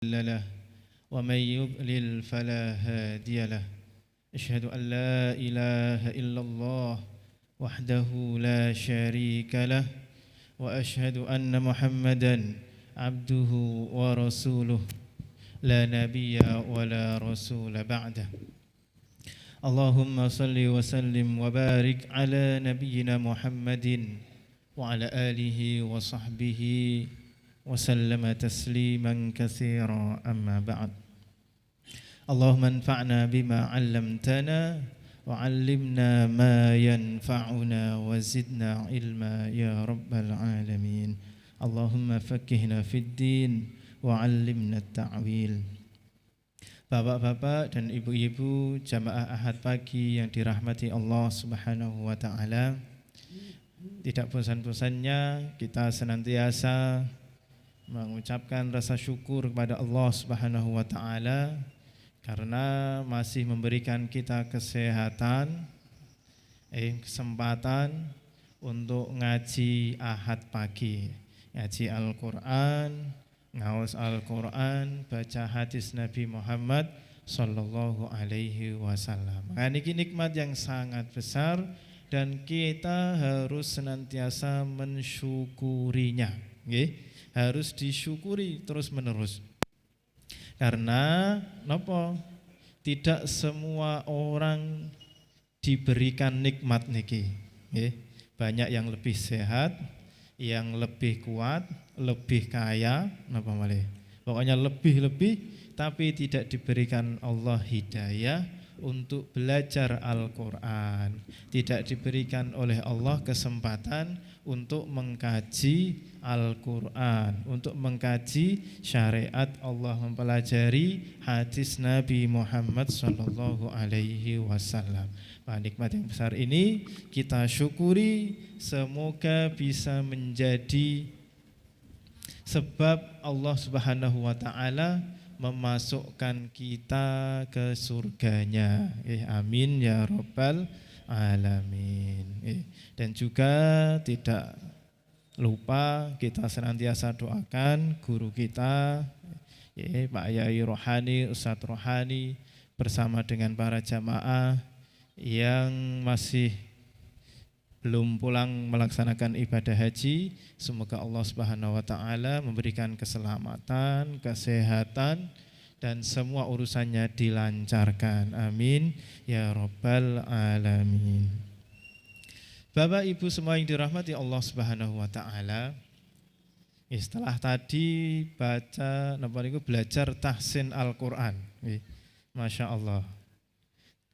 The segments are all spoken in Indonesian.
مضل له ومن يضلل فلا هادي له أشهد أن لا إله إلا الله وحده لا شريك له وأشهد أن محمدا عبده ورسوله لا نبي ولا رسول بعده اللهم صل وسلم وبارك على نبينا محمد وعلى آله وصحبه وسلم تسليما كثيرا أما بعد اللهم انفعنا بما علمتنا وعلمنا ما ينفعنا وزدنا علما يا رب العالمين اللهم فقهنا في الدين وعلمنا التعويل. Bapak-bapak dan ibu-ibu jamaah Ahad pagi yang dirahmati Allah Subhanahu wa taala, tidak bosan-bosannya kita senantiasa mengucapkan rasa syukur kepada Allah Subhanahu wa taala karena masih memberikan kita kesehatan, kesempatan untuk ngaji Ahad pagi, ngaji Al-Qur'an, ngaos Al-Qur'an, baca hadis Nabi Muhammad sallallahu alaihi wasallam. Ini nikmat yang sangat besar dan kita harus senantiasa mensyukurinya. Harus disyukuri terus menerus. Karena napa? Tidak semua orang diberikan nikmat niki. Banyak yang lebih sehat, yang lebih kuat, lebih kaya, napa malih? Pokoknya lebih-lebih, tapi tidak diberikan Allah hidayah untuk belajar Al-Qur'an. Tidak diberikan oleh Allah kesempatan untuk mengkaji Al-Qur'an, untuk mengkaji syariat Allah, mempelajari hadis Nabi Muhammad sallallahu alaihi wasallam. Nikmat yang besar ini kita syukuri, semoga bisa menjadi sebab Allah Subhanahu wa taala memasukkan kita ke surganya. Amin ya rabbal alamin. Dan juga tidak lupa kita senantiasa doakan guru kita, Pak Yai Rohani, Ustadz Rohani, bersama dengan para jamaah yang masih belum pulang melaksanakan ibadah haji. Semoga Allah Subhanahu wa taala memberikan keselamatan, kesehatan dan semua urusannya dilancarkan. Amin ya rabbal alamin. Bapak Ibu semua yang dirahmati Allah Subhanahu wa taala, setelah tadi belajar tahsin Al-Qur'an. Masya Allah.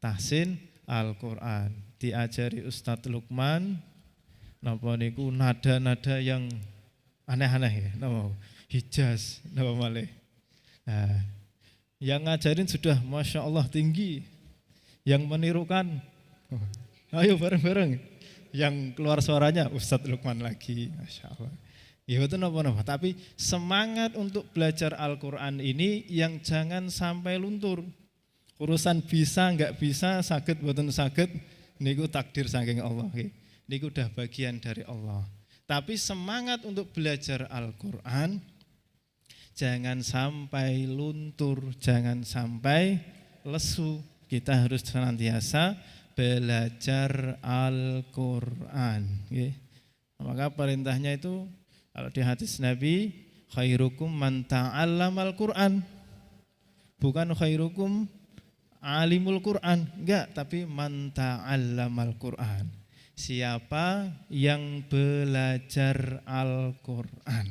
Tahsin Al-Qur'an diajari Ustadz Lukman, nada-nada yang aneh-aneh ya, Hijaz, malih. Nah, yang ngajarin sudah Masya Allah tinggi, yang menirukan, ayo bareng-bareng, yang keluar suaranya Ustadz Lukman lagi, Masya Allah. Ya itu napa-napa, tapi semangat untuk belajar Al-Qur'an ini yang jangan sampai luntur. Urusan bisa enggak bisa, saged mboten saged, niku takdir saking Allah. Niku udah bagian dari Allah. Tapi semangat untuk belajar Al-Qur'an jangan sampai luntur, jangan sampai lesu. Kita harus senantiasa belajar Al-Qur'an. Maka perintahnya itu kalau di hadis Nabi, khairukum man ta'allamal Qur'an. Bukan khairukum alimul Qur'an, enggak, tapi man ta'allamal Qur'an. Siapa yang belajar Al-Qur'an.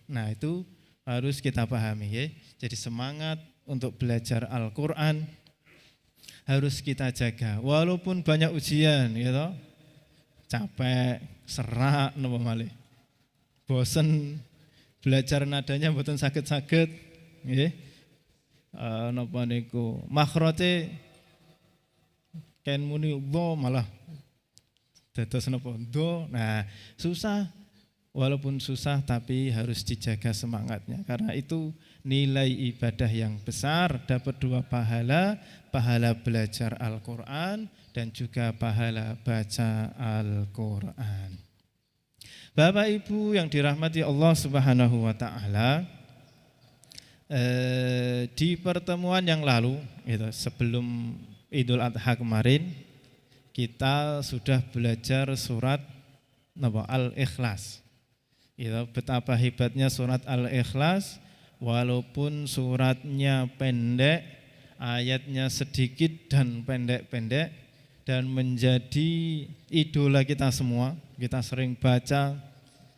Nah, itu harus kita pahami ya. Jadi semangat untuk belajar Al-Qur'an harus kita jaga. Walaupun banyak ujian, gitu. Capek, serak, napa malih. Bosen belajar nadanya mboten saged-saged, nggih. Napa niku makhrote ken muni dho malah dados napa dho. Nah, susah. Walaupun susah tapi harus dijaga semangatnya, karena itu nilai ibadah yang besar, dapat 2 pahala, pahala belajar Al-Qur'an dan juga pahala baca Al-Qur'an. Bapak Ibu yang dirahmati Allah Subhanahu wa taala, Di pertemuan yang lalu itu sebelum Idul Adha kemarin kita sudah belajar surat Al-Ikhlas. Itu betapa hebatnya surat Al-Ikhlas, walaupun suratnya pendek, ayatnya sedikit dan pendek-pendek, dan menjadi idola kita semua. Kita sering baca,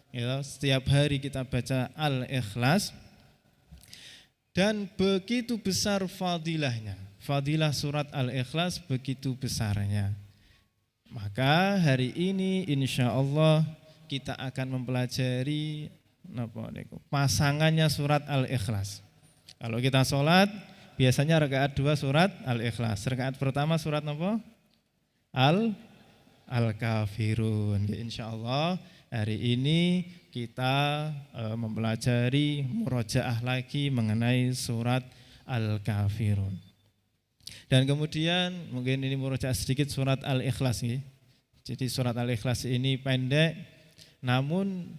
ya, setiap hari kita baca Al-Ikhlas. Dan begitu besar fadilahnya, fadilah surat Al-Ikhlas begitu besarnya. Maka hari ini insya Allah kita akan mempelajari pasangannya surat Al-Ikhlas. Kalau kita sholat, biasanya rakaat 2 surat Al-Ikhlas. Rakaat pertama surat apa? Al-Kafirun. Insya Allah hari ini kita mempelajari murojaah lagi mengenai surat Al-Kafirun. Dan kemudian mungkin ini murojaah sedikit surat Al-Ikhlas. Jadi surat Al-Ikhlas ini pendek, namun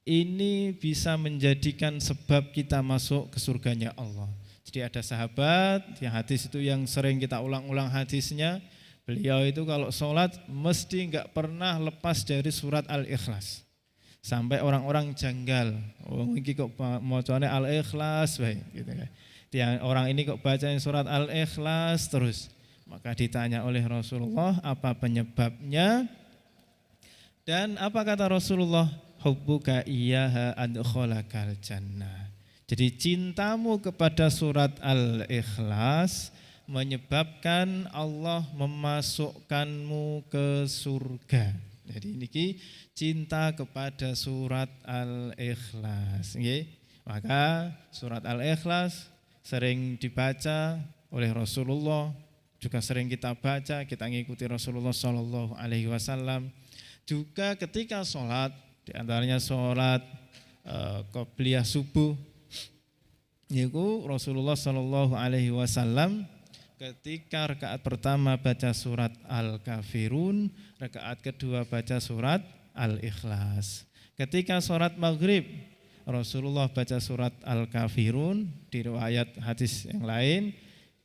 ini bisa menjadikan sebab kita masuk ke surganya Allah. Jadi ada sahabat yang hadis itu yang sering kita ulang-ulang hadisnya. Beliau itu kalau sholat mesti enggak pernah lepas dari surat Al-Ikhlas. Sampai orang-orang janggal, oh ini kok bacanya Al-Ikhlas gitu kan. Yang orang ini kok baca surat Al-Ikhlas terus. Maka ditanya oleh Rasulullah apa penyebabnya? Dan apa kata Rasulullah? Hubbuka iyyaha adkhalakal jannah. Jadi cintamu kepada surat Al-Ikhlas menyebabkan Allah memasukkanmu ke surga. Jadi ini cinta kepada surat Al-Ikhlas. Maka surat Al-Ikhlas sering dibaca oleh Rasulullah, juga sering kita baca, kita ngikuti Rasulullah Shallallahu Alaihi Wasallam. Juga ketika sholat, diantaranya sholat qobliyah subuh, yaitu Rasulullah Shallallahu Alaihi Wasallam ketika rakaat pertama baca surat Al-Kafirun, rakaat kedua baca surat Al-Ikhlas. Ketika sholat maghrib, Rasulullah baca surat Al-Kafirun. Di riwayat hadis yang lain,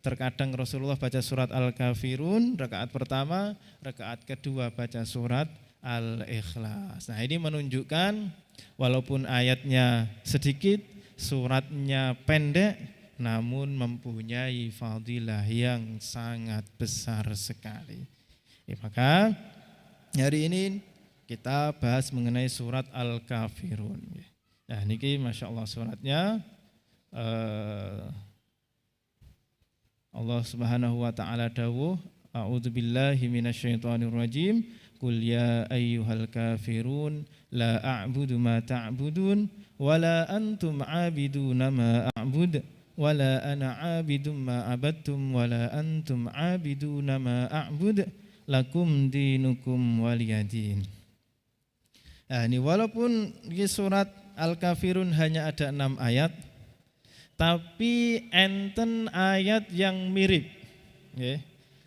terkadang Rasulullah baca surat Al-Kafirun, rakaat pertama, rakaat kedua baca surat Al-Ikhlas. Nah ini menunjukkan walaupun ayatnya sedikit, suratnya pendek, namun mempunyai fadilah yang sangat besar sekali. Maka hari ini kita bahas mengenai surat Al-Kafirun. Nah ini Masya Allah suratnya Allah Subhanahu wa ta'ala dawuh, a'udzubillahi minasyaitonirrajim, qul ya ayyuhal kafirun la a'budu ma ta'budun wala antum 'abiduna ma a'bud wala ana 'abidum ma abattum wala antum 'abiduna ma a'bud lakum dinukum waliyadin. Nah, ini walaupun di surat Al-Kafirun hanya ada 6 ayat, tapi enten ayat yang mirip.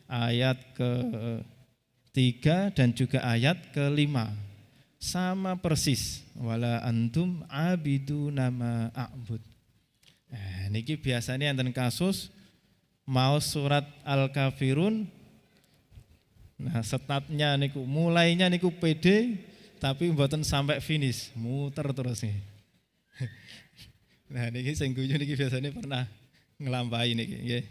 Ayat ke-3 dan juga ayat ke-5 sama persis. Wala antum abiduna ma a'bud. Nah, niki biasanya enten kasus mau surat Al-Kafirun. Nah, startnya niku mulainya niku pede tapi mboten sampai finish, muter terus nih. Nah, niki sing guyu niki biasanya pernah nglampahi niki nggih.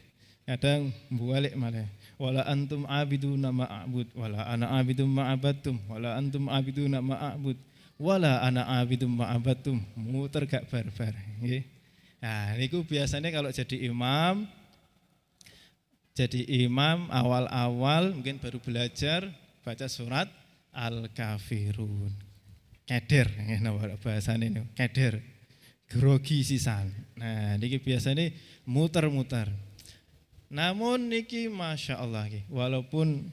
Kadang balik malah. Wala antum abiduna ma a'bud wala ana abidum ma abattum wala antum abiduna ma a'bud wala ana abidum ma abattum, muter gak barbar nggih. Nah, niku biasanya kalau jadi imam awal-awal mungkin baru belajar baca surat Al-Kafirun. Keder bahasane niku, keder. Grogi sisan. Nah, niki biasanya muter-muter. Namun niki Masya Allah walaupun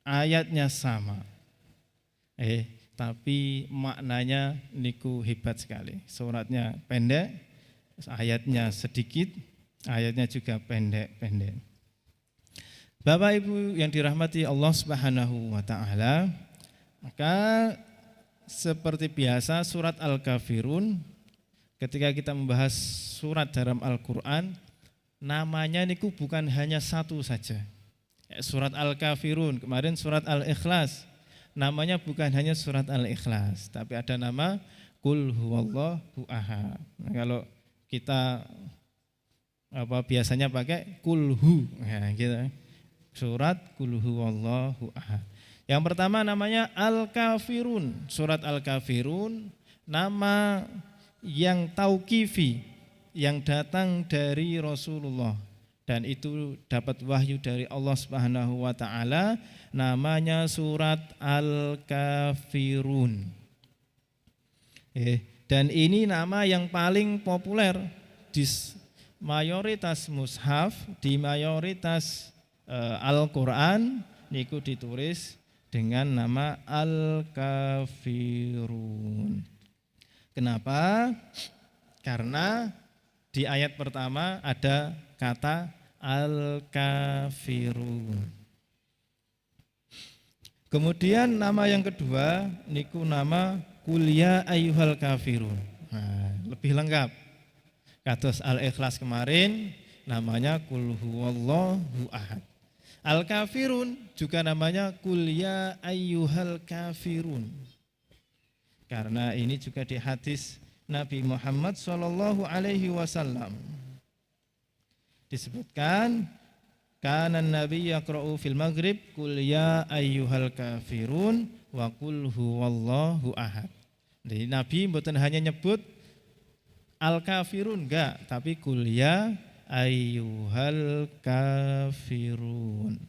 ayatnya sama, tapi maknanya niku hebat sekali. Suratnya pendek, ayatnya sedikit, ayatnya juga pendek-pendek. Bapak Ibu yang dirahmati Allah Subhanahu wa ta'ala, maka seperti biasa surat Al-Kafirun ketika kita membahas surat dalam Al-Quran, namanya niku bukan hanya satu saja. Surat Al-Kafirun, kemarin surat Al-Ikhlas, namanya bukan hanya surat Al-Ikhlas, tapi ada nama Qul huwallahu ahad. Nah, kalau kita biasanya pakai kulhu, ya, gitu. Surat Qul huwallahu ahad. Yang pertama namanya Al-Kafirun. Surat Al-Kafirun nama yang tauqifi, yang datang dari Rasulullah, dan itu dapat wahyu dari Allah Subhanahu wa taala, namanya surat Al-Kafirun. Dan ini nama yang paling populer di mayoritas mushaf, di mayoritas Al-Qur'an niku ditulis dengan nama Al-Kafirun. Kenapa? Karena di ayat pertama ada kata Al-Kafirun. Kemudian nama yang kedua niku nama Qul ya ayyuhal kafirun. Nah, lebih lengkap. Kados Al-Ikhlas kemarin namanya Qul huwallahu ahad. Al-Kafirun juga namanya Qul ya ayyuhal kafirun. Karena ini juga di hadis Nabi Muhammad sallallahu alaihi wasallam disebutkan, kana Nabi yaqra'u fil maghrib Qul ya ayyuhal kafirun wa qul huwallahu ahad. Jadi Nabi mboten hanya nyebut Al-Kafirun enggak, tapi Qul ya ayyuhal kafirun.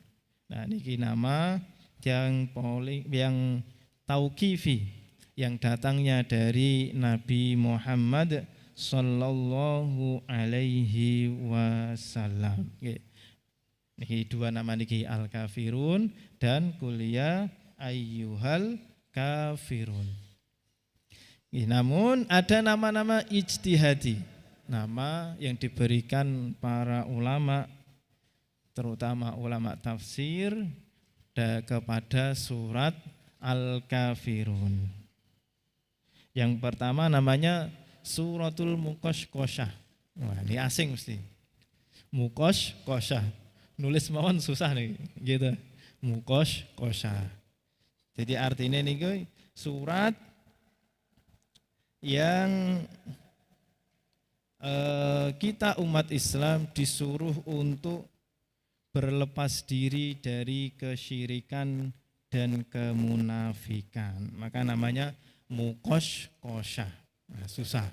Nah, niki nama yang tauqifi, yang datangnya dari Nabi Muhammad sallallahu alaihi wasallam. Niki dua nama niki Al-Kafirun dan Qul ya ayyuhal kafirun. Namun ada nama-nama ijtihadi, nama yang diberikan para ulama, terutama ulama tafsir, kepada surat Al-Kafirun. Yang pertama namanya Suratul Muqashqashah. Wah, ini asing mesti. Muqashqashah. Nulis mawon susah nih, gitu. Muqashqashah. Jadi artinya nih surat yang kita umat Islam disuruh untuk berlepas diri dari kesyirikan dan kemunafikan. Maka namanya Muqashqashah. Nah, susah.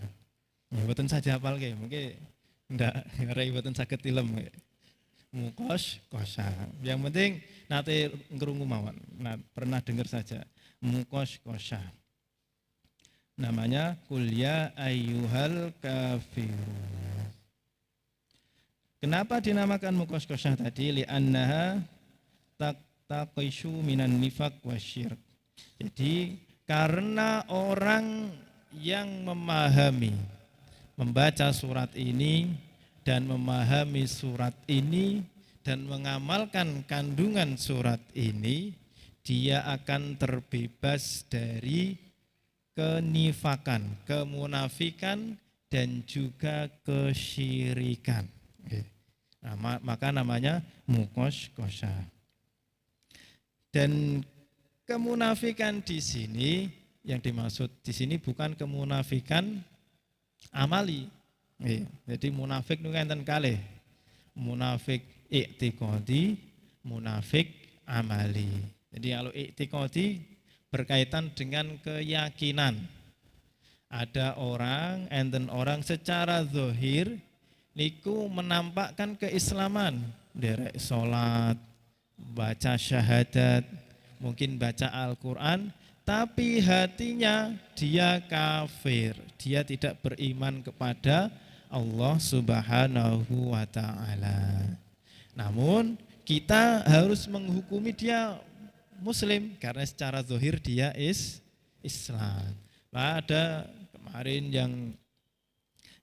Mboten saja hafal nggih, mungkin ndak ngarep mboten saged tilem. Muqashqashah. Yang penting nate ngrungu mawon. Nah, pernah dengar saja. Muqashqashah. Namanya Qul ya ayyuhal kafirun. Kenapa dinamakan Muqashqashah tadi? Li'annaha taqishu minan nifaq wasyirk. Jadi karena orang yang membaca surat ini dan memahami surat ini dan mengamalkan kandungan surat ini, dia akan terbebas dari kenifakan, kemunafikan dan juga kesyirikan. Nah, maka namanya Muqashqashah. Dan kemunafikan di sini, yang dimaksud di sini bukan kemunafikan amali. Jadi munafik itu enten kalih. Munafik i'tiqadi, munafik amali. Jadi kalau i'tiqadi berkaitan dengan keyakinan. Ada orang, enten orang secara zahir niku menampakkan keislaman, derek salat, baca syahadat, mungkin baca Al-Qur'an, tapi hatinya dia kafir, dia tidak beriman kepada Allah Subhanahu wa taala. Namun kita harus menghukumi dia Muslim karena secara zahir dia Islam. Ada kemarin yang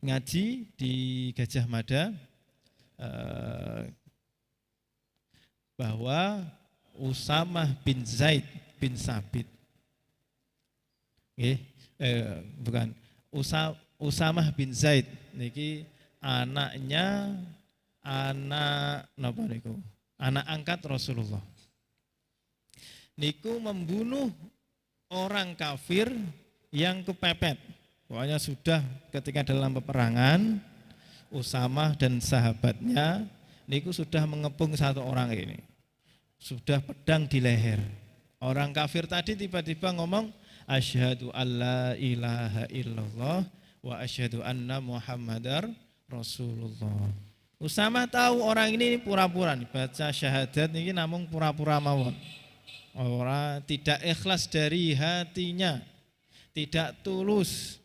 ngaji di Gajah Mada bahwa Usamah bin Zaid bin Sabit, bukan Usamah bin Zaid niki anaknya anak napa niku? Anak angkat Rasulullah. Niku membunuh orang kafir yang kepepet. Pokoknya sudah ketika dalam peperangan Usamah dan sahabatnya niku sudah mengepung satu orang ini. Sudah pedang di leher. Orang kafir tadi tiba-tiba ngomong asyhadu alla ilaha illallah wa asyhadu anna muhammadar rasulullah. Usamah tahu orang ini pura-pura nih, baca syahadat ini namun pura-pura mawon. Orang tidak ikhlas dari hatinya, tidak tulus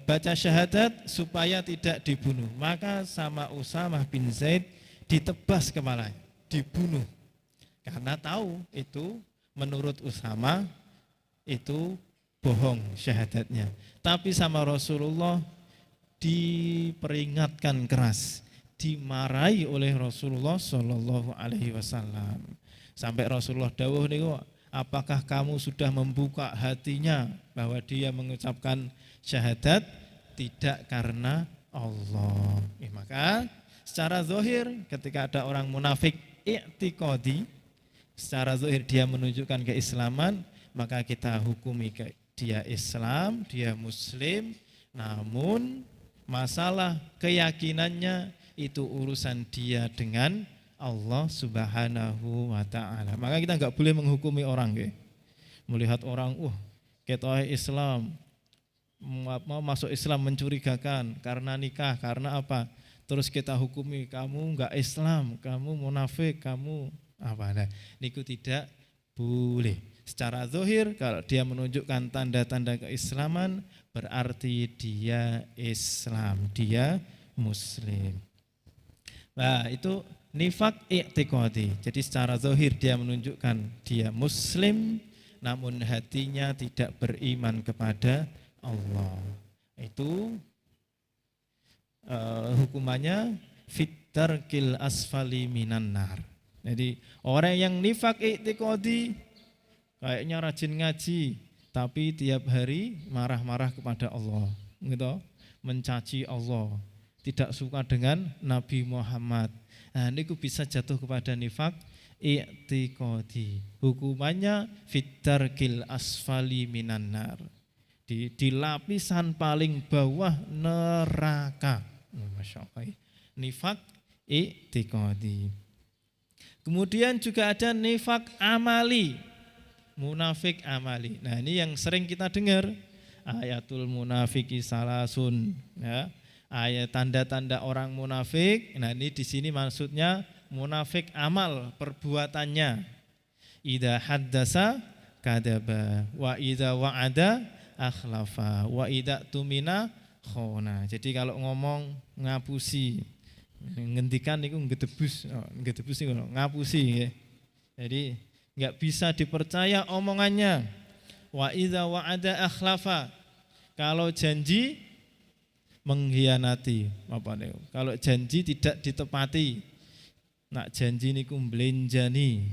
baca syahadat supaya tidak dibunuh. Maka sama Usamah bin Zaid ditebas kepalanya, dibunuh. Karena tahu itu menurut Usamah itu bohong syahadatnya. Tapi sama Rasulullah diperingatkan keras, dimarahi oleh Rasulullah Shallallahu Alaihi Wasallam. Sampai Rasulullah dawuh niku, apakah kamu sudah membuka hatinya bahwa dia mengucapkan syahadat tidak karena Allah. Maka secara zahir ketika ada orang munafik i'tiqadi, secara zahir dia menunjukkan keislaman, maka kita hukumi dia Islam, dia Muslim, namun masalah keyakinannya itu urusan dia dengan Allah Subhanahu wa ta'ala. Maka kita enggak boleh menghukumi orang. Melihat orang, ketoke Islam, mau masuk Islam mencurigakan karena nikah, karena apa? Terus kita hukumi kamu enggak Islam, kamu munafik, kamu apa? Nah, niku tidak boleh. Secara zahir kalau dia menunjukkan tanda-tanda keislaman berarti dia Islam, dia Muslim. Nah, itu nifak i'tiqadi. Jadi secara zahir dia menunjukkan dia Muslim, namun hatinya tidak beriman kepada Allah. Itu hukumannya fitarkil asfali minan nar. Jadi orang yang nifak i'tiqadi kayaknya rajin ngaji, tapi tiap hari marah-marah kepada Allah, gitu, mencaci Allah, tidak suka dengan Nabi Muhammad. Nah, ini bisa jatuh kepada nifak i'tiqadi. Hukumannya fitarkil asfali minan nar. Di lapisan paling bawah neraka. Masya Allah. Nifak i'tiqadi. Kemudian juga ada nifak amali, munafik amali. Nah, ini yang sering kita dengar, ayatul munafiki salasun, ya. Ayat tanda-tanda orang munafik. Nah, ini di sini maksudnya munafik amal perbuatannya. Idza haddasa kadzaba wa idza wa'ada akhlafa wa idza tumina khona. Jadi kalau ngomong ngapusi, ngendikan niku ngedebus niku ngapusi ya. Jadi enggak bisa dipercaya omongannya. Wa idza wa'ada akhlafa. Kalau janji mengkhianati, apa niku? Kalau janji tidak ditepati. Nak janji niku mblenjani.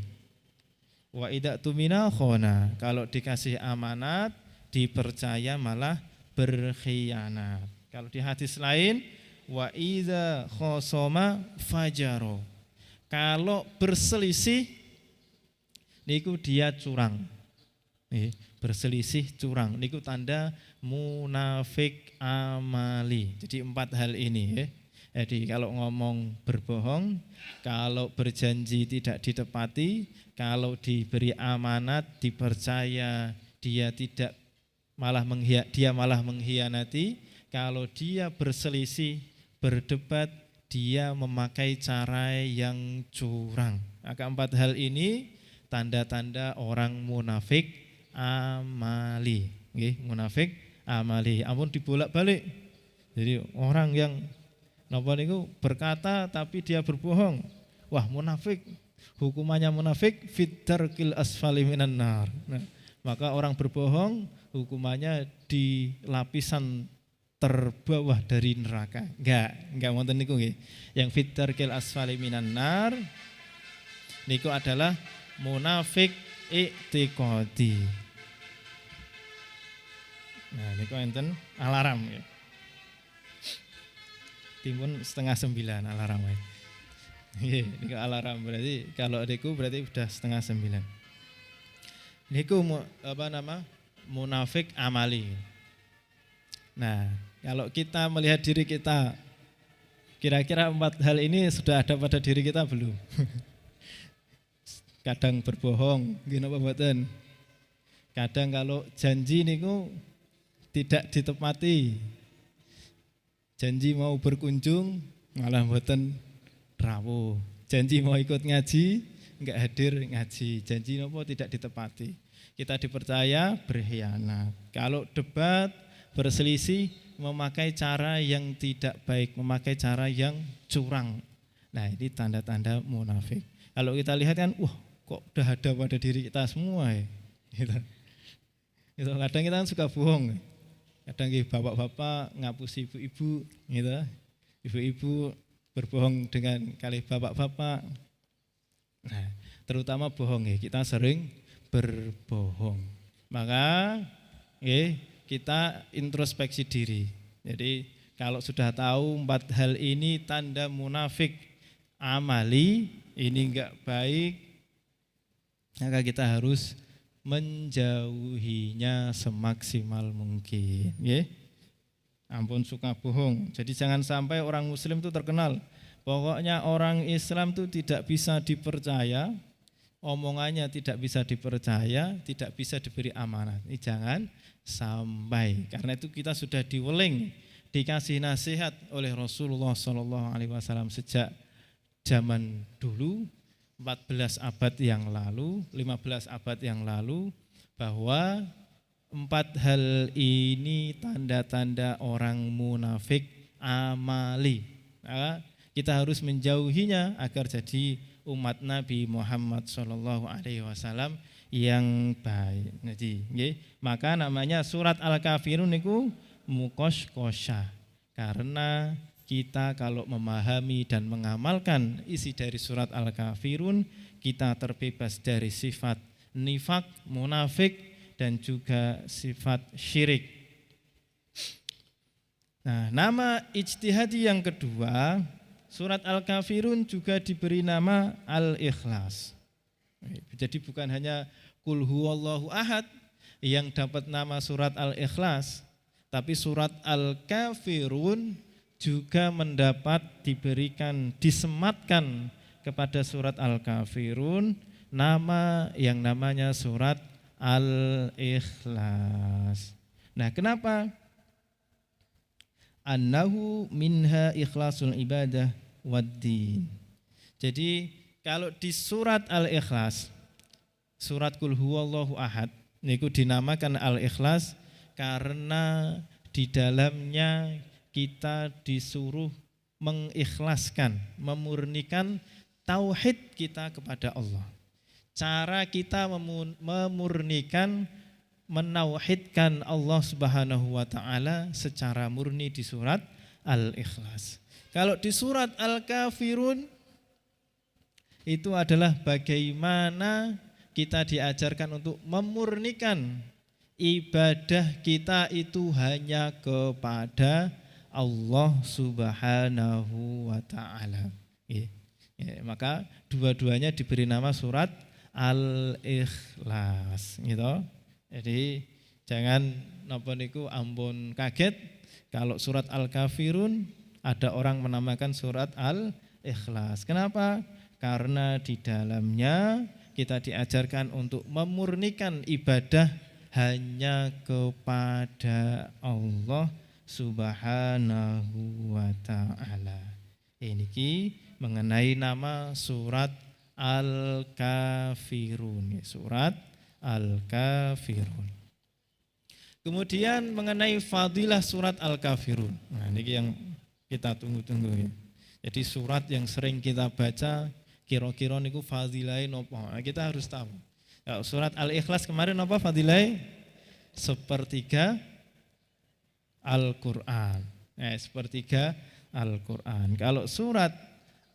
Wa idza tumina khona. Kalau dikasih amanat, dipercaya malah berkhianat. Kalau di hadis lain, wa idza khosoma fajaro. Kalau berselisih niku dia curang. Berselisih curang niku tanda munafik amali. Jadi 4 hal ini ya. Jadi kalau ngomong berbohong, kalau berjanji tidak ditepati, kalau diberi amanat dipercaya dia tidak malah mengkhianati, kalau dia berselisih berdebat dia memakai cara yang curang. Maka 4 hal ini tanda-tanda orang munafik amali, munafik amali. Ampun dibolak-balik. Jadi orang yang napa niku berkata tapi dia berbohong, wah munafik. Hukumannya munafik fitarkil asfali minan nar. Nah, maka orang berbohong hukumannya di lapisan terbawah dari neraka. Enggak wonten niku nggih. Yang fitarkil asfali minan nar niku adalah munafik i'tiqadi. Nah, niku enten alarm ya. Timun 8:30 alarm wae. Nggih, niku alarm berarti kalau niku berarti udah 8:30. Niku munafik amali. Nah, kalau kita melihat diri kita, kira-kira 4 hal ini sudah ada pada diri kita belum? Kadang berbohong, nggih napa mboten? Kadang kalau janji niku tidak ditepati. Janji mau berkunjung malah mboten rawuh. Janji mau ikut ngaji enggak hadir ngaji. Janji napa tidak ditepati. Kita dipercaya berkhianat. Kalau debat berselisih memakai cara yang tidak baik, memakai cara yang curang. Nah, ini tanda-tanda munafik. Kalau kita lihat kan, wah kok udah ada pada diri kita semua ya. Gitu. Itu kadang kita kan suka bohong. Kadang bapak-bapak ngapusi ibu-ibu gitu. Ibu-ibu berbohong dengan kali bapak-bapak. Nah, terutama bohong ya, kita sering berbohong. Maka kita introspeksi diri. Jadi kalau sudah tahu 4 hal ini tanda munafik amali, ini enggak baik, maka kita harus menjauhinya semaksimal mungkin. Ampun suka bohong. Jadi jangan sampai orang muslim itu terkenal. Pokoknya orang Islam itu tidak bisa dipercaya, omongannya tidak bisa dipercaya, tidak bisa diberi amanat. Ini jangan sampai. Karena itu kita sudah diweling, dikasih nasihat oleh Rasulullah SAW sejak zaman dulu, 14 abad yang lalu, 15 abad yang lalu, bahwa 4 hal ini tanda-tanda orang munafik amali. Nah, kita harus menjauhinya agar jadi umat Nabi Muhammad SAW yang baik. Jadi, maka namanya surat Al-Kafirun niku mukosh-kosha, karena kita kalau memahami dan mengamalkan isi dari surat Al-Kafirun, kita terbebas dari sifat nifak, munafik, dan juga sifat syirik. Nah, nama ijtihadi yang kedua, surat Al-Kafirun juga diberi nama Al-Ikhlas. Jadi bukan hanya Qul huwallahu ahad yang dapat nama surat Al-Ikhlas, tapi surat Al-Kafirun juga mendapat diberikan, disematkan kepada surat Al-Kafirun nama yang namanya surat Al-Ikhlas. Nah, kenapa? Annahu minha ikhlasul ibadah waddin. Jadi kalau di surat Al-Ikhlas, surat Qul huwallahu ahad, niku dinamakan Al-Ikhlas karena di dalamnya kita disuruh mengikhlaskan, memurnikan tauhid kita kepada Allah. Cara kita memurnikan, menauhidkan Allah Subhanahu wa taala secara murni di surat Al-Ikhlas. Kalau di surat Al-Kafirun itu adalah bagaimana kita diajarkan untuk memurnikan ibadah kita itu hanya kepada Allah Subhanahu wa taala. Maka dua-duanya diberi nama surat Al-Ikhlas gitu. Jadi jangan napa niku ampun kaget kalau surat Al-Kafirun ada orang menamakan surat Al-Ikhlas. Kenapa? Karena di dalamnya kita diajarkan untuk memurnikan ibadah hanya kepada Allah Subhanahu wa ta'ala. Ini mengenai nama surat Al-Kafirun. Surat Al-Kafirun. Kemudian mengenai fadilah surat Al-Kafirun. Nah, ini yang kita tunggu-tunggu ya. Jadi surat yang sering kita baca, kira-kira niku fadilahnya napa? Nah, kita harus tahu. Surat Al-Ikhlas kemarin apa fadilahnya? Sepertiga Al-Quran. Sepertiga Al-Quran. Kalau surat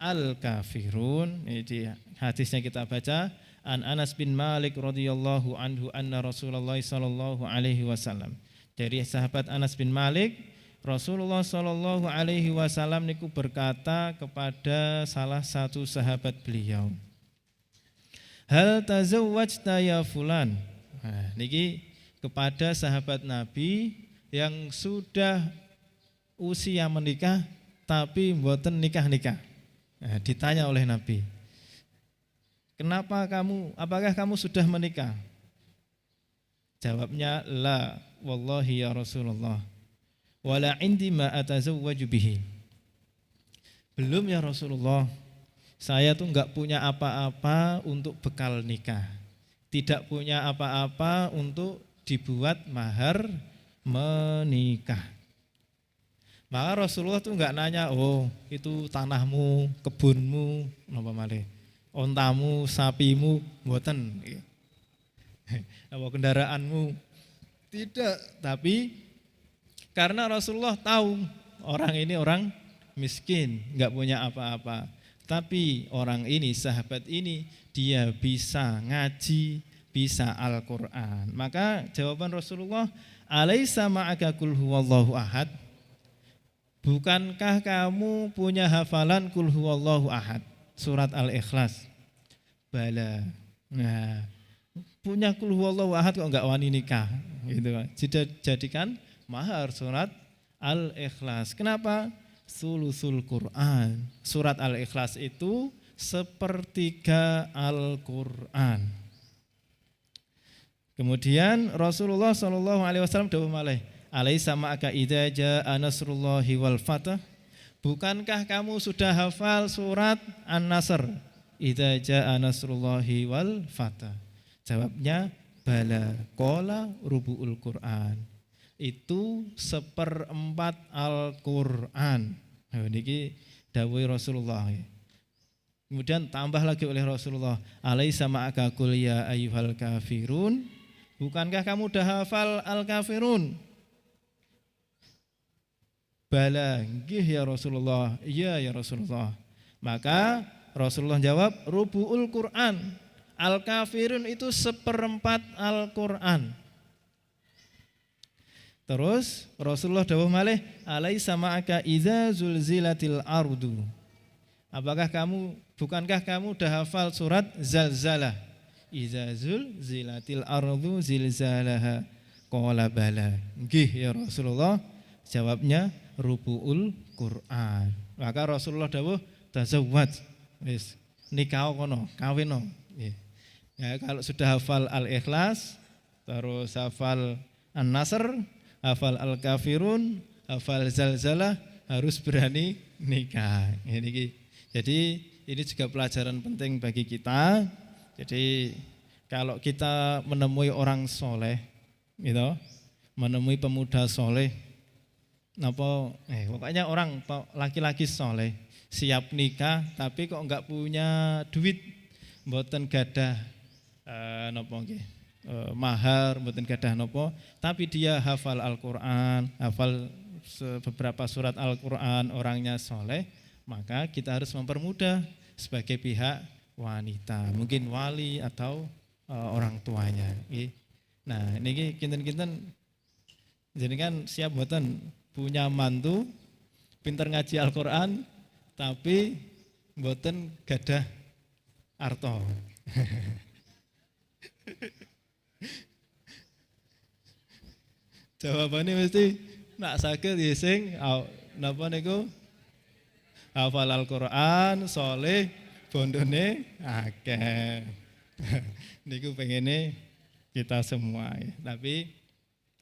Al-Kafirun, ini hadisnya kita baca, an Anas bin Malik radhiyallahu anhu anna Rasulullah sallallahu alaihi wasallam Dari sahabat Anas bin Malik, Rasulullah Shallallahu Alaihi Wasallam niku berkata kepada salah satu sahabat beliau, hal tazawwajta ya fulan. Nah, niki kepada sahabat Nabi yang sudah usia menikah tapi mboten nikah-nikah. Nah, ditanya oleh Nabi, apakah kamu sudah menikah? Jawabnya, la wallahi ya Rasulullah, wala indi ma atazawwaju bihi. Belum ya Rasulullah, saya tuh enggak punya apa-apa untuk bekal nikah. Tidak punya apa-apa untuk dibuat mahar menikah. Maka Rasulullah tuh enggak nanya, oh itu tanahmu, kebunmu, napa malih, ontamu, sapimu, mboten. Apa kendaraanmu? Tidak, tapi karena Rasulullah tahu orang ini orang miskin, enggak punya apa-apa. Tapi orang ini, sahabat ini, dia bisa ngaji, bisa Al-Quran. Maka jawaban Rasulullah, alaisa ma'aka qul huwallahu ahad. Bukankah kamu punya hafalan qul huwallahu ahad, surat Al-Ikhlas? Bala. Nah, punya qul huwallahu ahad kok enggak wani nikah gitu kan. Jadikan mahar surat Al-Ikhlas. Kenapa? Sulusul Quran. Surat Al-Ikhlas itu sepertiga Al-Quran. Kemudian Rasulullah SAW dawuh malih, alaisa ma'aka idza jaa nasrullahi wal fath. Bukankah kamu sudah hafal surat An-Nasr? Idza jaa nasrullahi wal fath. Jawabnya, bala, qala rubu'ul Quran. Itu seperempat Al-Quran. Nah, ini dawuh Rasulullah. Kemudian tambah lagi oleh Rasulullah, alaisa ma'aka qul ya ayyuhal kafirun. Bukankah kamu dah hafal Al-Kafirun? Bala, nggih ya Rasulullah. Iya ya Rasulullah. Maka Rasulullah jawab, rubu'ul Quran. Al-Kafirun itu seperempat Al-Quran. Terus Rasulullah dawuh malih, alaisa ma'aka idza zulzilatil ardu. Bukankah kamu dah hafal surat Zalzalah? Idza zulzilatil ardu zilzalaha. Qala bala. Nggih ya Rasulullah. Jawabnya rubu'ul Quran. Maka Rasulullah dawuh tazawwaj. Wis nikah kono, kawin no. Ya, kalau sudah hafal Al-Ikhlas, terus hafal An-Nasr, hafal Al-Kafirun, hafal Zalzalah, harus berani nikah. Jadi ini juga pelajaran penting bagi kita. Jadi kalau kita menemui orang soleh, gitu, menemui pemuda soleh, pokoknya orang laki-laki soleh siap nikah, tapi kok enggak punya duit, mboten gadah mahar, mboten gadah nopo, tapi dia hafal Al-Quran, hafal beberapa surat Al-Quran, orangnya soleh, maka kita harus mempermudah sebagai pihak wanita, mungkin wali atau orang tuanya. Nah ini kinten-kinten jadi kan siap mboten punya mantu pinter ngaji Al-Quran tapi mboten gadah arto. Jawabannya mesti nak saged ya sing napa niku hafal Al-Qur'an, saleh, bondone akeh. Niku pengene kita semua ya. Tapi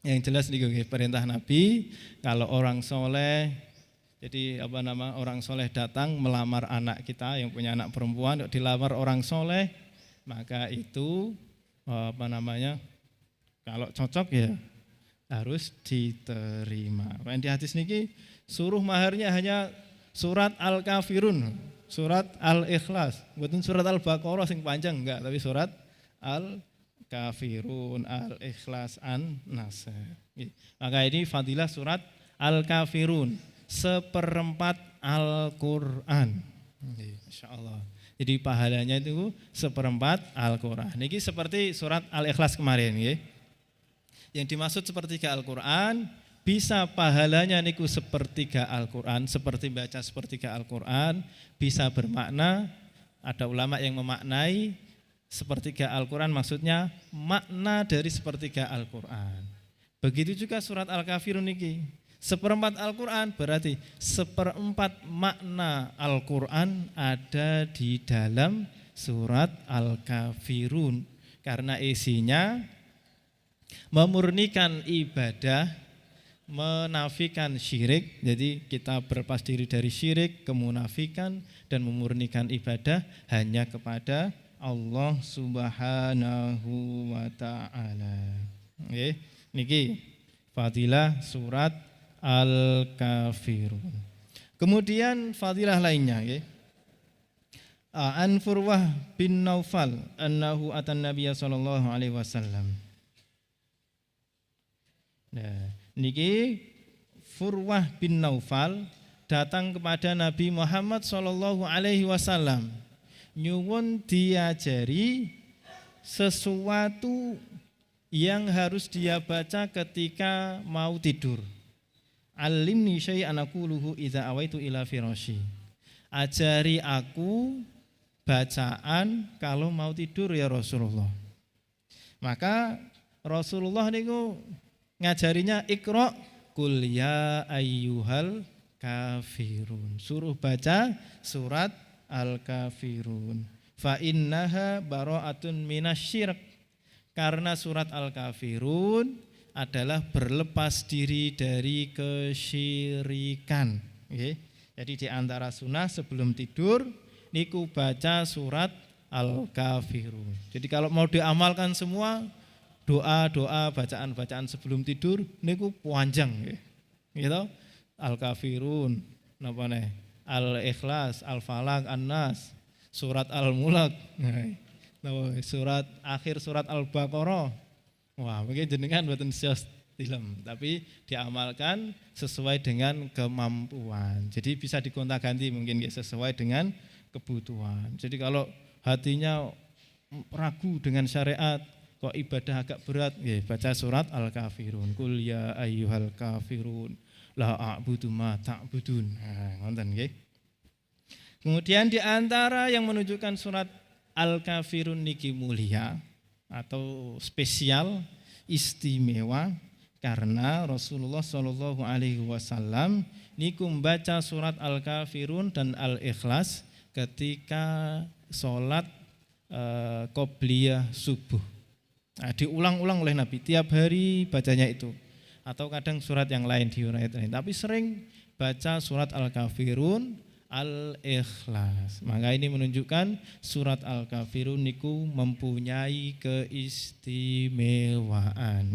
yang jelas niku perintah Nabi, kalau orang soleh, jadi orang soleh datang melamar anak kita yang punya anak perempuan, dilamar orang soleh, maka itu kalau cocok ya harus diterima. Di hadis niki suruh maharnya hanya surat Al-Kafirun, surat Al-Ikhlas, bukan surat Al-Baqarah sing panjang enggak, tapi surat Al-Kafirun, Al-Ikhlas, An-Nasr. Maka ini fadilah surat Al-Kafirun, seperempat Al-Quran. Insyaallah. Jadi pahalanya itu seperempat Al-Quran. Ini seperti surat Al-Ikhlas kemarin. Yang dimaksud sepertiga Al-Quran, bisa pahalanya niku sepertiga Al-Quran, seperti baca sepertiga Al-Quran, bisa bermakna, ada ulama yang memaknai sepertiga Al-Quran maksudnya makna dari sepertiga Al-Quran. Begitu juga surat Al-Kafirun niki. Seperempat Al-Quran berarti seperempat makna Al-Quran ada di dalam surat Al-Kafirun. Karena isinya memurnikan ibadah, menafikan syirik. Jadi kita berlepas diri dari syirik, kemunafikan, dan memurnikan ibadah hanya kepada Allah Subhanahu wa ta'ala. Nggih, niki fadilah surat Al-Kafirun. Kemudian fadilah lainnya nggih. An Furwah bin Naufal annahu atan Nabiy sallallahu alaihi wasallam. Nah, niki Furwah bin Naufal datang kepada Nabi Muhammad sallallahu alaihi wasallam nyuwun diajari sesuatu yang harus dia baca ketika mau tidur. Alimni syai'an aquluhu idza awaitu ila firasyi. Ajari aku bacaan kalau mau tidur ya Rasulullah. Maka Rasulullah niku ngajarinya Iqra qul ya ayyuhal kafirun. Suruh baca surat Al-Kafirun. Fa innaha bara'atun minasyirk. Karena surat Al-Kafirun adalah berlepas diri dari kesyirikan. Okay. Jadi di antara sunnah sebelum tidur niku baca surat Al-Kafirun. Jadi kalau mau diamalkan semua doa-doa, bacaan-bacaan sebelum tidur niku panjang nggih. Gitu. Al-Kafirun, napa neh? Al-Ikhlas, Al-Falaq, An-Nas, surat Al-Mulk. Surat akhir surat Al-Baqarah. Wah, mungkin jenengan mboten sios tilem, tapi diamalkan sesuai dengan kemampuan. Jadi bisa digonta-ganti mungkin sesuai dengan kebutuhan. Jadi kalau hatinya ragu dengan syariat, kok ibadah agak berat, ya baca surat Al-Kafirun. Qul ya ayyuhal kafirun la a'budu ma ta'budun. Nah, ngoten nggih. Kemudian di antara yang menunjukkan surat Al-Kafirun niki mulia atau spesial, istimewa karena Rasulullah Shallallahu alaihi wasallam niku membaca surat Al-Kafirun dan Al-Ikhlas ketika sholat qobliyah subuh. Nah, diulang-ulang oleh Nabi tiap hari bacanya itu. Atau kadang surat yang lain diuraian lain, tapi sering baca surat Al-Kafirun, Al-Ikhlas. Maka ini menunjukkan surat Al-Kafirun niku mempunyai keistimewaan.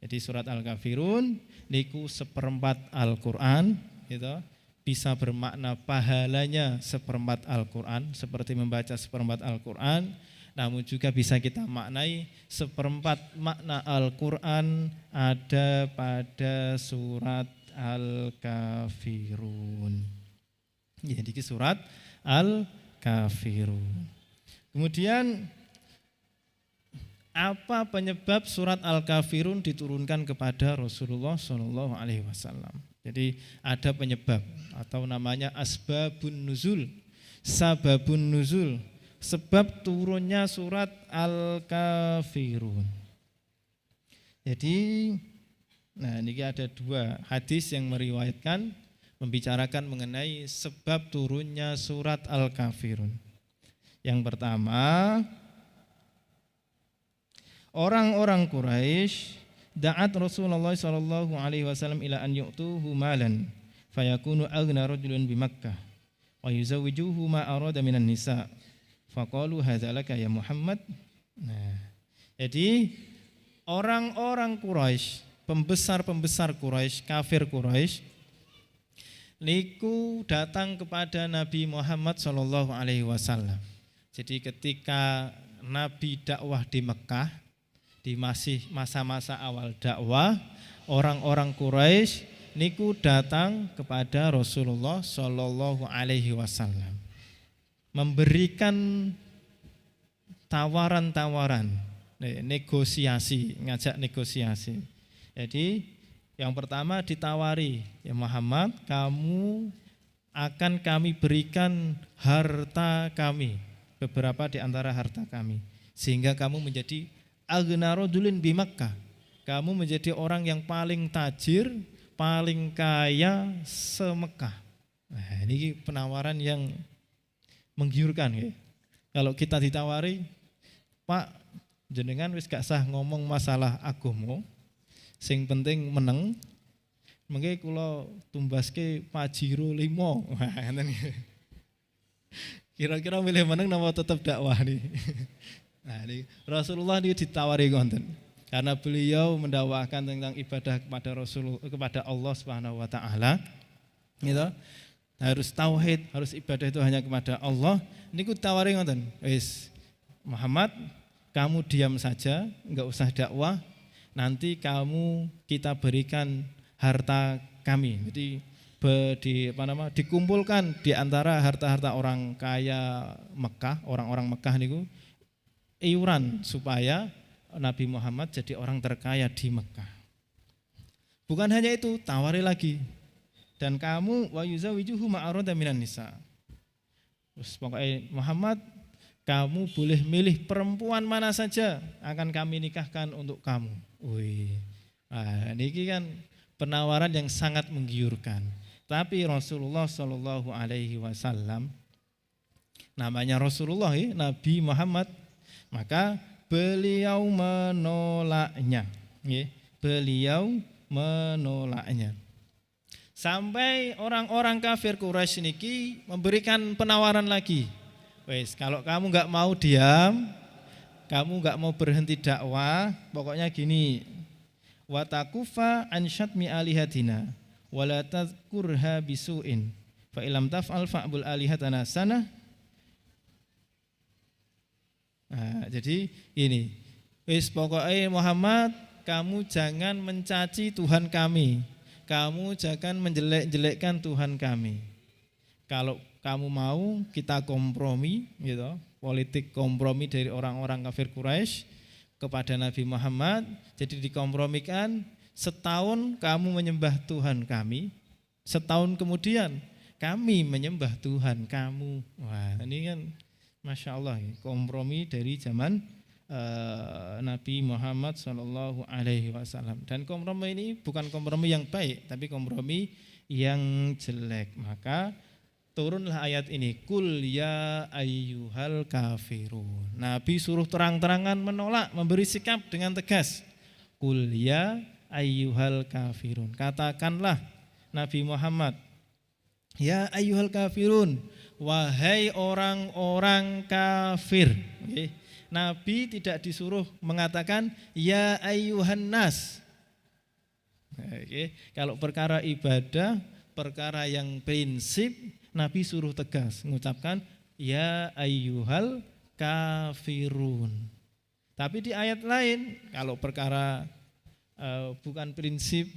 Jadi surat Al-Kafirun niku seperempat Al-Quran, gitu. Bisa bermakna pahalanya seperempat Al-Quran, seperti membaca seperempat Al-Quran. Namun juga bisa kita maknai seperempat makna Al-Quran ada pada surat Al-Kafirun. Jadi surat Al-Kafirun. Kemudian apa penyebab surat Al-Kafirun diturunkan kepada Rasulullah Shallallahu alaihi wasallam? Jadi ada penyebab atau namanya asbabun nuzul, sababun nuzul. Sebab turunnya surat Al-Kafirun. Jadi, nah ini ada dua hadis yang meriwayatkan membicarakan mengenai sebab turunnya surat Al-Kafirun. Yang pertama, orang-orang Quraisy da'at Rasulullah sallallahu alaihi wasallam ila an yu'tuhu malan fayakunu aghna rajulun bi Makkah wa yuzawwijuhu ma arada minan nisa. Faqalu hadzalaka ya Muhammad. Nah, jadi orang-orang Quraisy, pembesar-pembesar Quraisy, kafir Quraisy niku datang kepada Nabi Muhammad sallallahu alaihi wasallam. Jadi ketika Nabi dakwah di Mekah, di masih masa-masa awal dakwah, orang-orang Quraisy niku datang kepada Rasulullah sallallahu alaihi wasallam. Memberikan tawaran-tawaran negosiasi, ngajak negosiasi. Jadi yang pertama ditawari, ya Muhammad, kamu akan kami berikan harta kami, beberapa di antara harta kami, sehingga kamu menjadi aghna rajulin bi Makkah. Kamu menjadi orang yang paling tajir, paling kaya se-Mekah. Nah, ini penawaran yang menggiurkan ya. Kalau kita ditawari, Pak, jenengan wis gak sah ngomong masalah agama, sing penting meneng. Mengke kula tumbaske Pajero 5. Wah, ngeten. Kira-kira milih meneng napa tetap dakwah nih. Nah, ini Rasulullah ini ditawari konten. Karena beliau mendakwakan tentang ibadah kepada Rasul, kepada Allah Subhanahu wa taala. Gitu. Harus tauhid, harus ibadah itu hanya kepada Allah. Niku tawari ngoten. Wis Muhammad, kamu diam saja, enggak usah dakwah. Nanti kita berikan harta kami. Jadi dikumpulkan di antara harta-harta orang kaya Mekah, orang-orang Mekah niku iuran supaya Nabi Muhammad jadi orang terkaya di Mekah. Bukan hanya itu, tawari lagi. Dan kamu wa yuzawijuhu ma'arada minan nisa. Terus pokoknya Muhammad, kamu boleh milih perempuan mana saja akan kami nikahkan untuk kamu. Wih. Nah, ini kan penawaran yang sangat menggiurkan. Tapi Rasulullah Shallallahu alaihi wasallam, namanya Rasulullah ya, Nabi Muhammad, maka beliau menolaknya. Beliau menolaknya. Sampai orang-orang kafir Quraisy niki memberikan penawaran lagi. Wes, kalau kamu enggak mau diam, kamu enggak mau berhenti dakwah, pokoknya gini. Wa takufa an syatmi alihatina wa la tadhkurha bisuin. Fa ilam taf'al fa'bul alihatana sana. Nah, jadi ini, wis pokoknya Muhammad, kamu jangan mencaci Tuhan kami, kamu jangan menjelek-jelekkan Tuhan kami. Kalau kamu mau kita kompromi, gitu, politik kompromi dari orang-orang kafir Quraisy kepada Nabi Muhammad, jadi dikompromikan setahun kamu menyembah Tuhan kami, setahun kemudian kami menyembah Tuhan kamu. Wah, ini kan Masya Allah, kompromi dari zaman Nabi Muhammad Sallallahu Alaihi Wasallam. Dan kompromi ini bukan kompromi yang baik, tapi kompromi yang jelek. Maka turunlah ayat ini, Kul ya ayyuhal kafirun. Nabi suruh terang-terangan menolak, memberi sikap dengan tegas. Kul ya ayyuhal kafirun. Katakanlah Nabi Muhammad, ya ayyuhal kafirun, wahai orang-orang kafir. Nabi tidak disuruh mengatakan ya ayyuhan nas. Kalau perkara ibadah, perkara yang prinsip, Nabi suruh tegas mengucapkan ya ayyuhal kafirun. Tapi di ayat lain, kalau perkara bukan prinsip,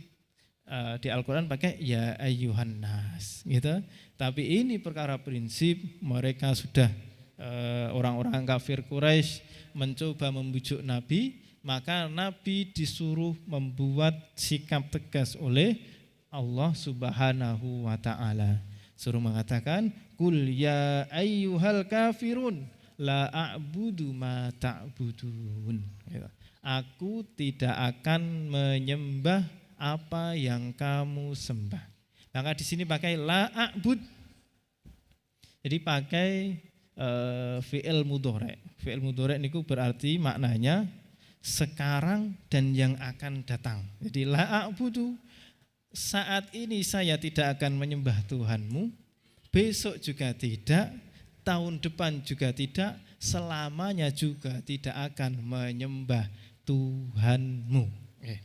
di Al-Quran pakai ya ayyuhan nas, gitu. Tapi ini perkara prinsip, mereka sudah orang-orang kafir Quraisy mencoba membujuk Nabi, maka Nabi disuruh membuat sikap tegas oleh Allah Subhanahu wa taala. Suruh mengatakan kul ya ayyuhal kafirun la a'budu ma ta'budun. Aku tidak akan menyembah apa yang kamu sembah. Maka di sini pakai la a'bud. Jadi pakai fi'il mudhari'. Fi'il mudhari' niku berarti maknanya sekarang dan yang akan datang. Jadi la a'budu, saat ini saya tidak akan menyembah Tuhanmu, besok juga tidak, tahun depan juga tidak, selamanya juga tidak akan menyembah Tuhanmu.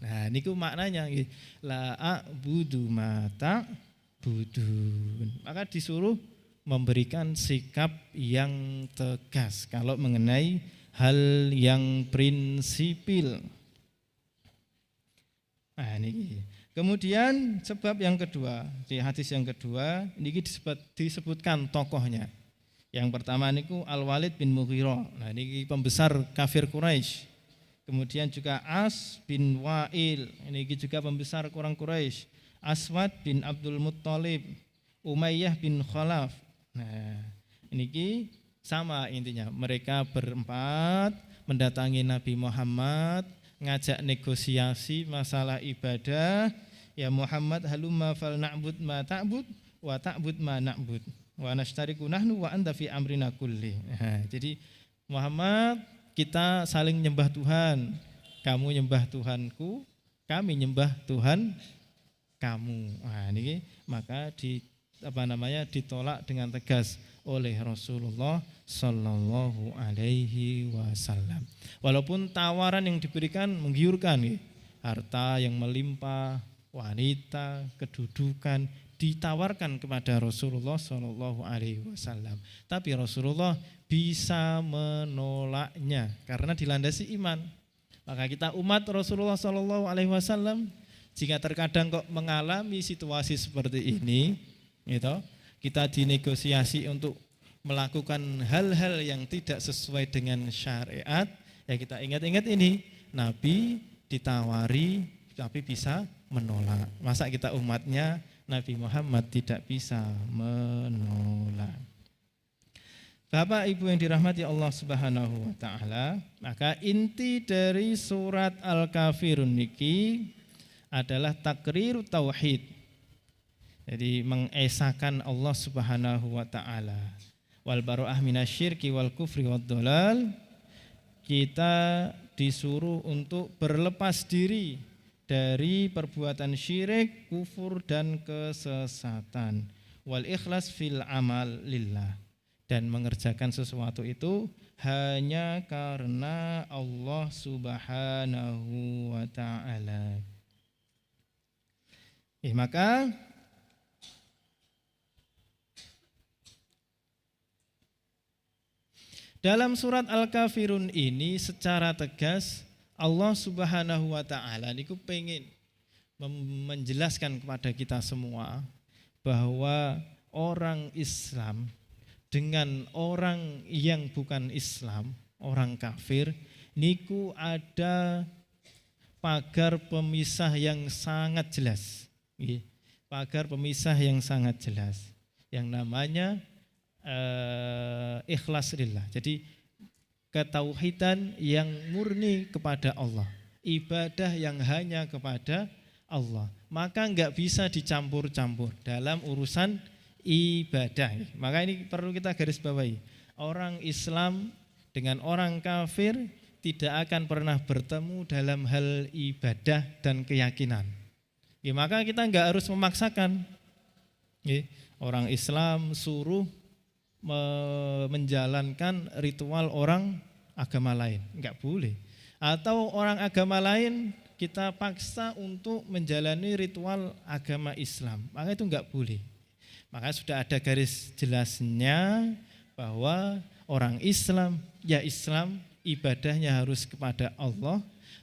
Nah, niku maknanya la a'budu ma ta'budun. Maka disuruh memberikan sikap yang tegas kalau mengenai hal yang prinsipil. Nah, ini. Kemudian sebab yang kedua, di hadis yang kedua ini disebutkan tokohnya. Yang pertama niku Al-Walid bin Mughirah. Nah, ini pembesar kafir Quraisy. kemudian juga As bin Wa'il, ini juga pembesar orang Quraisy, Aswad bin Abdul Muttalib, Umayyah bin Khalaf. Nah, ini sama intinya, mereka berempat mendatangi Nabi Muhammad, ngajak negosiasi masalah ibadah. Ya Muhammad, halumma fal na'bud ma ta'bud wa ta'bud ma na'bud wa nashtariku nahnu wa anta fi amrina kulli. Nah, jadi Muhammad, kita saling nyembah Tuhan. Kamu nyembah Tuhanku, kami nyembah Tuhan kamu. Nah, ini maka ditolak dengan tegas oleh Rasulullah Sallallahu Alaihi Wasallam. Walaupun tawaran yang diberikan menggiurkan, harta yang melimpah, wanita, kedudukan ditawarkan kepada Rasulullah Sallallahu Alaihi Wasallam. Tapi Rasulullah bisa menolaknya karena dilandasi iman. Maka kita umat Rasulullah Sallallahu Alaihi Wasallam, jika terkadang kok mengalami situasi seperti ini, gitu, kita dinegosiasi untuk melakukan hal-hal yang tidak sesuai dengan syariat, ya kita ingat-ingat ini, Nabi ditawari tapi bisa menolak. Masa kita umatnya Nabi Muhammad tidak bisa menolak. Bapak Ibu yang dirahmati Allah Subhanahu wa taala, maka inti dari surat Al-Kafirun niki adalah takrir tauhid. Jadi mengesahkan Allah Subhanahu wa taala. Wal bara'ah minasyirki wal kufri wad dhalal. Kita disuruh untuk berlepas diri dari perbuatan syirik, kufur dan kesesatan. Wal ikhlas fil amal lillah. Dan mengerjakan sesuatu itu hanya karena Allah Subhanahu wa taala. Maka dalam surat Al-Kafirun ini secara tegas Allah Subhanahu wa taala niku pengen menjelaskan kepada kita semua bahwa orang Islam dengan orang yang bukan Islam, orang kafir, niku ada pagar pemisah yang sangat jelas. Pagar pemisah yang sangat jelas. Yang namanya ikhlas lillah. Jadi ketauhidan yang murni kepada Allah, ibadah yang hanya kepada Allah. Maka enggak bisa dicampur-campur dalam urusan ibadah. Maka ini perlu kita garis bawahi. Orang Islam dengan orang kafir tidak akan pernah bertemu dalam hal ibadah dan keyakinan. Maka kita enggak harus memaksakan. Orang Islam suruh menjalankan ritual orang agama lain, enggak boleh. Atau orang agama lain kita paksa untuk menjalani ritual agama Islam, maka itu enggak boleh. Maka sudah ada garis jelasnya bahwa orang Islam, ya Islam, ibadahnya harus kepada Allah,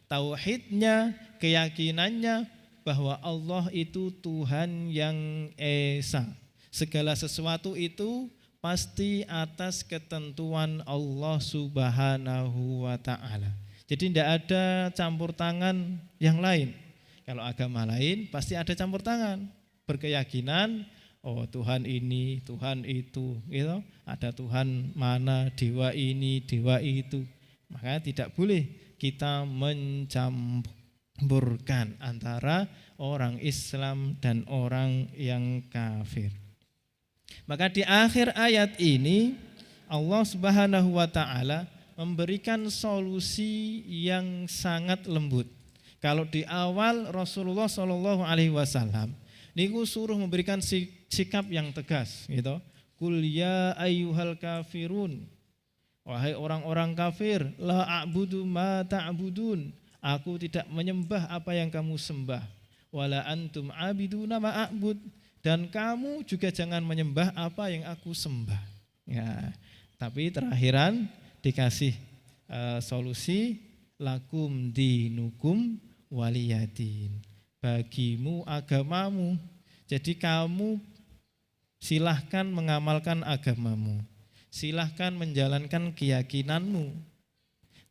tauhidnya, keyakinannya bahwa Allah itu Tuhan yang esa. Segala sesuatu itu pasti atas ketentuan Allah Subhanahu wa taala. Jadi tidak ada campur tangan yang lain. Kalau agama lain pasti ada campur tangan. Berkeyakinan, oh Tuhan ini, Tuhan itu, gitu. Ada Tuhan mana, dewa ini, dewa itu. Maka tidak boleh kita mencampurkan antara orang Islam dan orang yang kafir. Maka di akhir ayat ini Allah Subhanahu wa taala memberikan solusi yang sangat lembut. Kalau di awal Rasulullah Shallallahu alaihi wasallam niku suruh memberikan sikap yang tegas, gitu. Qul ya ayyuhal kafirun, wahai orang-orang kafir, la a'budu ma ta'budun, aku tidak menyembah apa yang kamu sembah, wala antum abiduna ma a'bud, dan kamu juga jangan menyembah apa yang aku sembah. Ya, tapi terakhiran dikasih solusi, lakum dinukum waliyadin, bagimu agamamu. Jadi kamu silahkan mengamalkan agamamu, silahkan menjalankan keyakinanmu.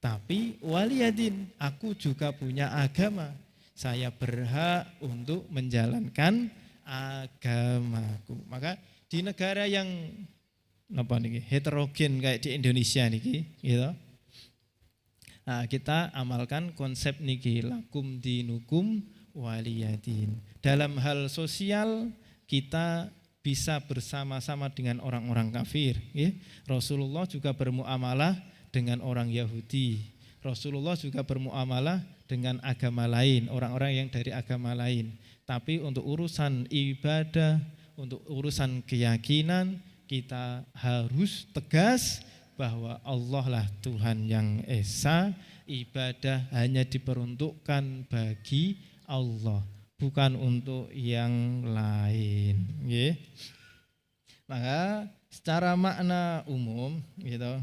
Tapi waliyadin, aku juga punya agama. Saya berhak untuk menjalankan agamaku. Maka di negara yang heterogen kayak di Indonesia niki, gitu. Nah, kita amalkan konsep niki, lakum dinukum waliyadin. Dalam hal sosial kita bisa bersama-sama dengan orang-orang kafir. Ya. Rasulullah juga bermuamalah dengan orang Yahudi. Rasulullah juga bermuamalah dengan agama lain, orang-orang yang dari agama lain. Tapi untuk urusan ibadah, untuk urusan keyakinan, kita harus tegas bahwa Allah lah Tuhan yang esa, ibadah hanya diperuntukkan bagi Allah, bukan untuk yang lain. Ya. Maka secara makna umum, gitu,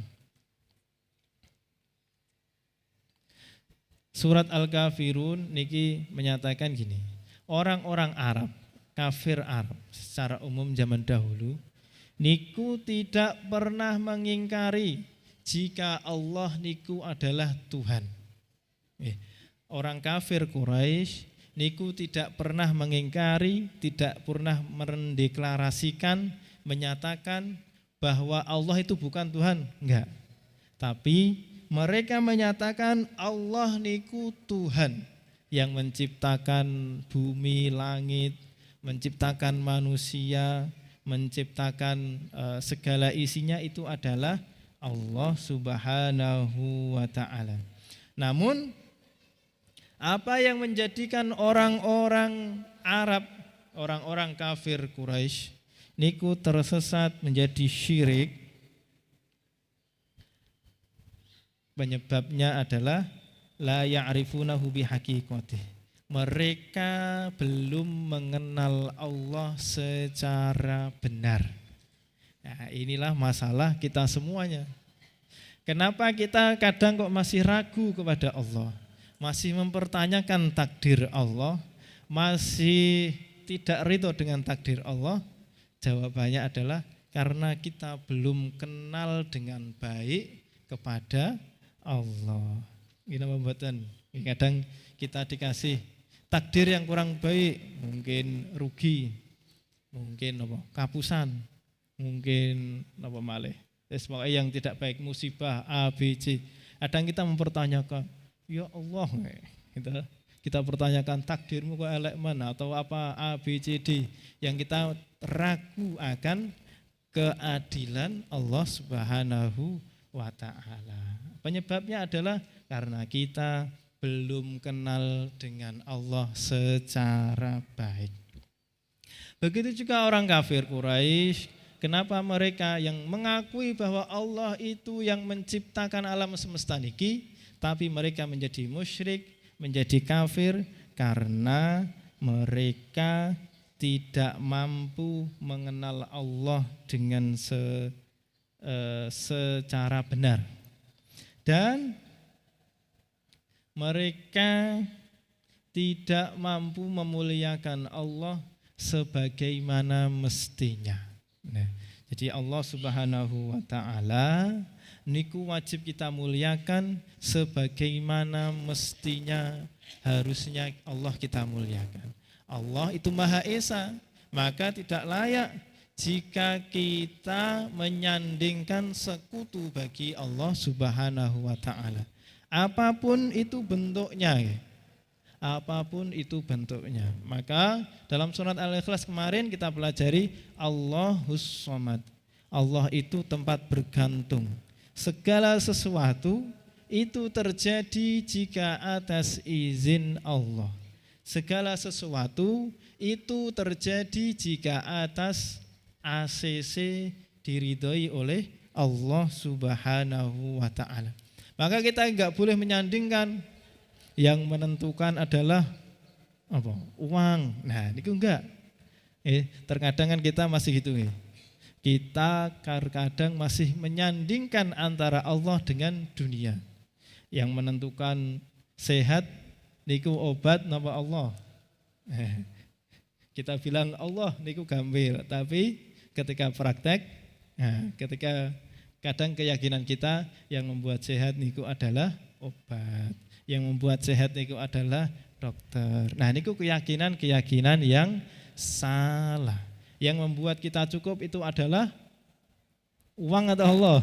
Surat Al-Kafirun niki menyatakan gini, orang-orang Arab, kafir Arab secara umum zaman dahulu, niku tidak pernah mengingkari jika Allah niku adalah Tuhan. Orang kafir Quraisy niku tidak pernah mengingkari, tidak pernah mendeklarasikan, menyatakan bahwa Allah itu bukan Tuhan, enggak. Tapi mereka menyatakan Allah niku Tuhan yang menciptakan bumi, langit, menciptakan manusia, menciptakan segala isinya, itu adalah Allah Subhanahu wa ta'ala. Namun apa yang menjadikan orang-orang Arab, orang-orang kafir Quraisy niku tersesat menjadi syirik, penyebabnya adalah la ya'rifunahu bihaqiqatih. Mereka belum mengenal Allah secara benar. Nah, inilah masalah kita semuanya. Kenapa kita kadang kok masih ragu kepada Allah, masih mempertanyakan takdir Allah, masih tidak ridho dengan takdir Allah? Jawabannya adalah karena kita belum kenal dengan baik kepada Allah. Ini membuatkan kadang kita dikasih takdir yang kurang baik, mungkin rugi, mungkin kapusan, mungkin malih. Semoga yang tidak baik, musibah A, B, C. Kadang kita mempertanyakan, ya Allah, kita pertanyakan takdirmu kok elek mana atau apa A, B, C, D. Yang kita ragu akan keadilan Allah Subhanahu wa ta'ala. Penyebabnya adalah karena kita belum kenal dengan Allah secara baik. Begitu juga orang kafir Quraisy. Kenapa mereka yang mengakui bahwa Allah itu yang menciptakan alam semesta niki, tapi mereka menjadi musyrik, menjadi kafir karena mereka tidak mampu mengenal Allah dengan secara benar. Dan mereka tidak mampu memuliakan Allah sebagaimana mestinya. Nah, jadi Allah Subhanahu wa ta'ala niku wajib kita muliakan sebagaimana mestinya, harusnya Allah kita muliakan. Allah itu Maha Esa, maka tidak layak jika kita menyandingkan sekutu bagi Allah Subhanahu wa ta'ala. Apapun itu bentuknya. Apapun itu bentuknya. Maka dalam surat Al-Ikhlas kemarin kita pelajari Allahus Somad. Allah itu tempat bergantung. Segala sesuatu itu terjadi jika atas izin Allah. Segala sesuatu itu terjadi jika atas ACC diridhoi oleh Allah Subhanahu wa ta'ala. Maka kita enggak boleh menyandingkan yang menentukan adalah apa? Uang. Nah, itu enggak. Terkadang kan kita masih gitu. Kita kadang masih menyandingkan antara Allah dengan dunia. Yang menentukan sehat niku obat napa Allah. Kita bilang Allah niku gambir, tapi ketika praktek, ketika Kadang keyakinan kita yang membuat sehat niku adalah obat, yang membuat sehat niku adalah dokter. Nah, niku keyakinan yang salah. Yang membuat kita cukup itu adalah uang atau Allah?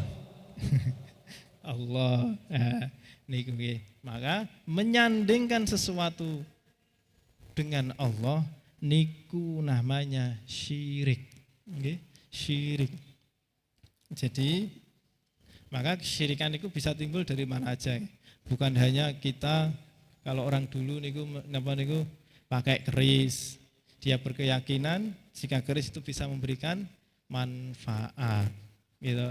Allah. Nah, niku nggih. Maka menyandingkan sesuatu dengan Allah niku namanya syirik. Nggih, syirik. Jadi maka kesyirikan itu bisa timbul dari mana aja. Bukan hanya kita, kalau orang dulu niku napa niku pakai keris. Dia berkeyakinan jika keris itu bisa memberikan manfaat. Gitu.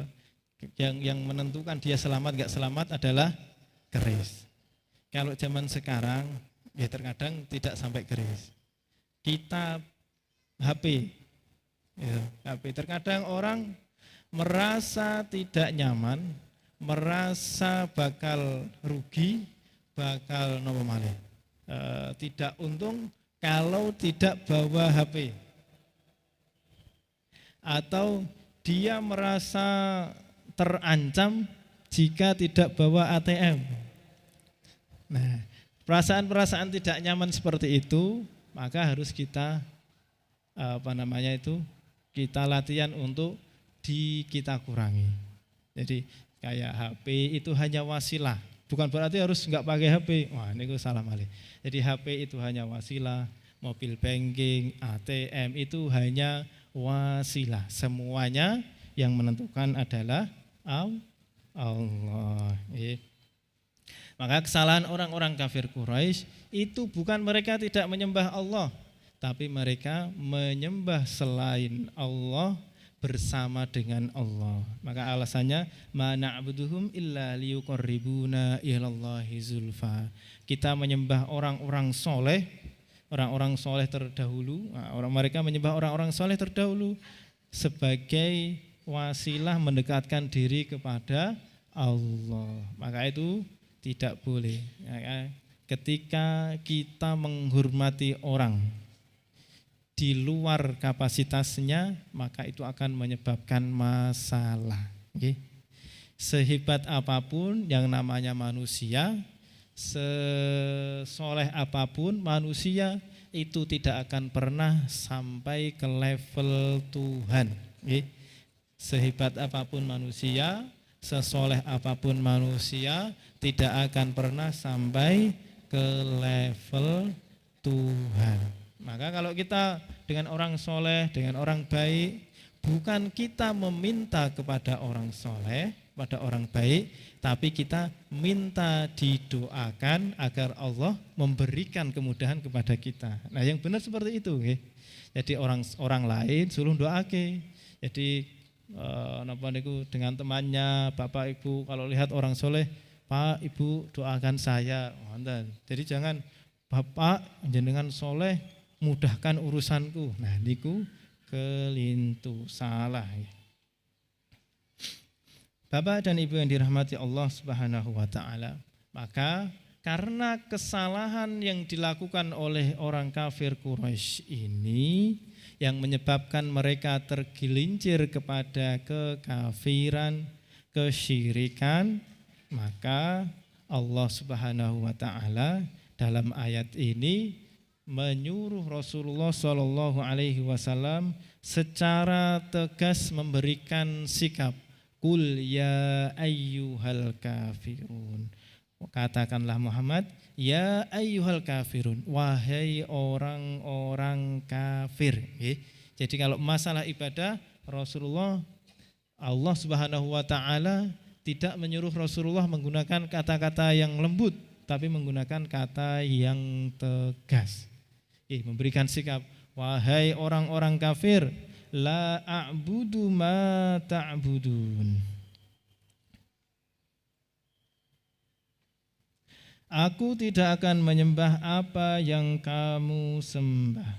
Yang menentukan dia selamat enggak selamat adalah keris. Kalau zaman sekarang ya terkadang tidak sampai keris. Kita HP. Ya, HP terkadang orang merasa tidak nyaman, merasa bakal rugi, bakal nopo malih. Tidak untung kalau tidak bawa HP. Atau dia merasa terancam jika tidak bawa ATM. Nah, perasaan-perasaan tidak nyaman seperti itu, maka harus kita kita latihan untuk kita kurangi. Jadi kayak HP itu hanya wasilah, bukan berarti harus enggak pakai HP. Wah, ini salah malih. Jadi HP itu hanya wasilah, mobil banking, ATM itu hanya wasilah. Semuanya yang menentukan adalah Allah. Maka kesalahan orang-orang kafir Quraisy itu bukan mereka tidak menyembah Allah, tapi mereka menyembah selain Allah bersama dengan Allah. Maka alasannya ma na'buduhum illa liyuqarribuna ilallahi zulfa. Kita menyembah orang-orang soleh terdahulu. Mereka menyembah orang-orang soleh terdahulu sebagai wasilah mendekatkan diri kepada Allah. Maka itu tidak boleh. Ketika kita menghormati orang di luar kapasitasnya, maka itu akan menyebabkan masalah. Sehebat apapun yang namanya manusia, sesoleh apapun manusia, itu tidak akan pernah sampai ke level Tuhan. Sehebat apapun manusia, sesoleh apapun manusia, tidak akan pernah sampai ke level Tuhan. Maka kalau kita dengan orang soleh, dengan orang baik, bukan kita meminta kepada orang soleh, pada orang baik, tapi kita minta didoakan agar Allah memberikan kemudahan kepada kita. Nah, yang benar seperti itu. Jadi orang lain suruh doake. Jadi dengan temannya, bapak ibu kalau lihat orang soleh, Pak ibu doakan saya. Jadi jangan bapak jenengan soleh mudahkan urusanku. Nah, niku kelintu salah. Bapak dan Ibu yang dirahmati Allah Subhanahu wa taala, maka karena kesalahan yang dilakukan oleh orang kafir Quraisy ini yang menyebabkan mereka tergelincir kepada kekafiran, kesyirikan, maka Allah Subhanahu wa taala dalam ayat ini menyuruh Rasulullah Shallallahu Alaihi Wasallam secara tegas memberikan sikap, Qul ya ayyuhal kafirun. Katakanlah Muhammad, ya ayyuhal kafirun, wahai orang-orang kafir. Jadi kalau masalah ibadah, Rasulullah, Allah Subhanahu wa taala tidak menyuruh Rasulullah menggunakan kata-kata yang lembut, tapi menggunakan kata yang tegas. Memberikan sikap, wahai orang-orang kafir, la a'budu ma ta'budun. Aku tidak akan menyembah apa yang kamu sembah.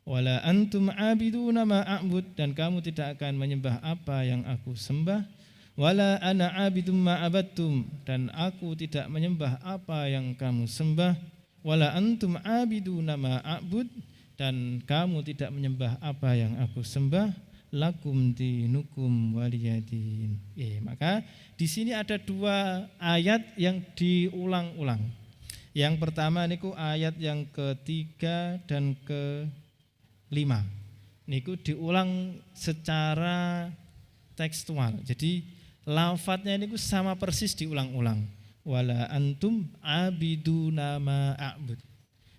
Wala antum abiduna ma a'bud, dan kamu tidak akan menyembah apa yang aku sembah. Wala ana abidum ma abattum, dan aku tidak menyembah apa yang kamu sembah. Wala antum abiduna ma a'bud, dan kamu tidak menyembah apa yang aku sembah. lakum dinukum waliyadin. Maka di sini ada dua ayat yang diulang-ulang. Yang pertama niku ayat yang ketiga dan kelima. Niku diulang secara tekstual. Jadi lafadznya niku sama persis diulang-ulang. Wala antum abiduna ma a'bud.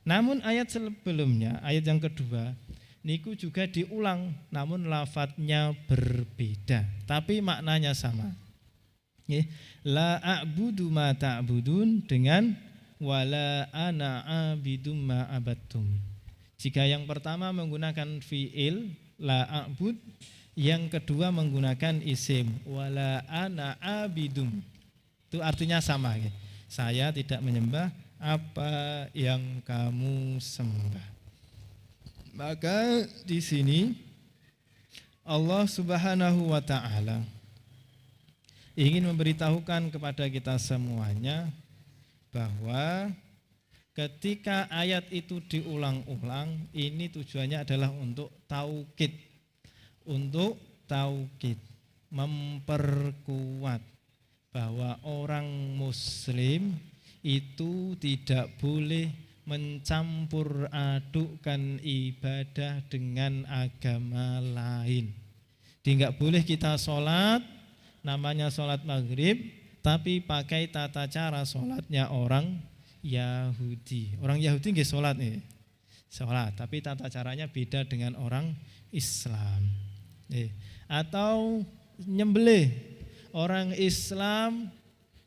Namun ayat sebelumnya, ayat yang kedua, niku juga diulang, namun lafadznya berbeda, tapi maknanya sama. La a'budu ma ta'budun dengan wala ana abidum ma abattum. Jika yang pertama menggunakan fi'il la a'bud, yang kedua menggunakan isim wala ana abidum. Itu artinya sama. Saya tidak menyembah apa yang kamu sembah. Maka di sini Allah Subhanahu wa taala ingin memberitahukan kepada kita semuanya bahwa ketika ayat itu diulang-ulang, ini tujuannya adalah untuk taukid, memperkuat bahwa orang muslim itu tidak boleh mencampur adukkan ibadah dengan agama lain. Jadi enggak boleh kita sholat, namanya sholat maghrib, tapi pakai tata cara sholatnya orang Yahudi. Orang Yahudi nggih sholat nih, sholat, tapi tata caranya beda dengan orang Islam. Atau nyembelih. Orang Islam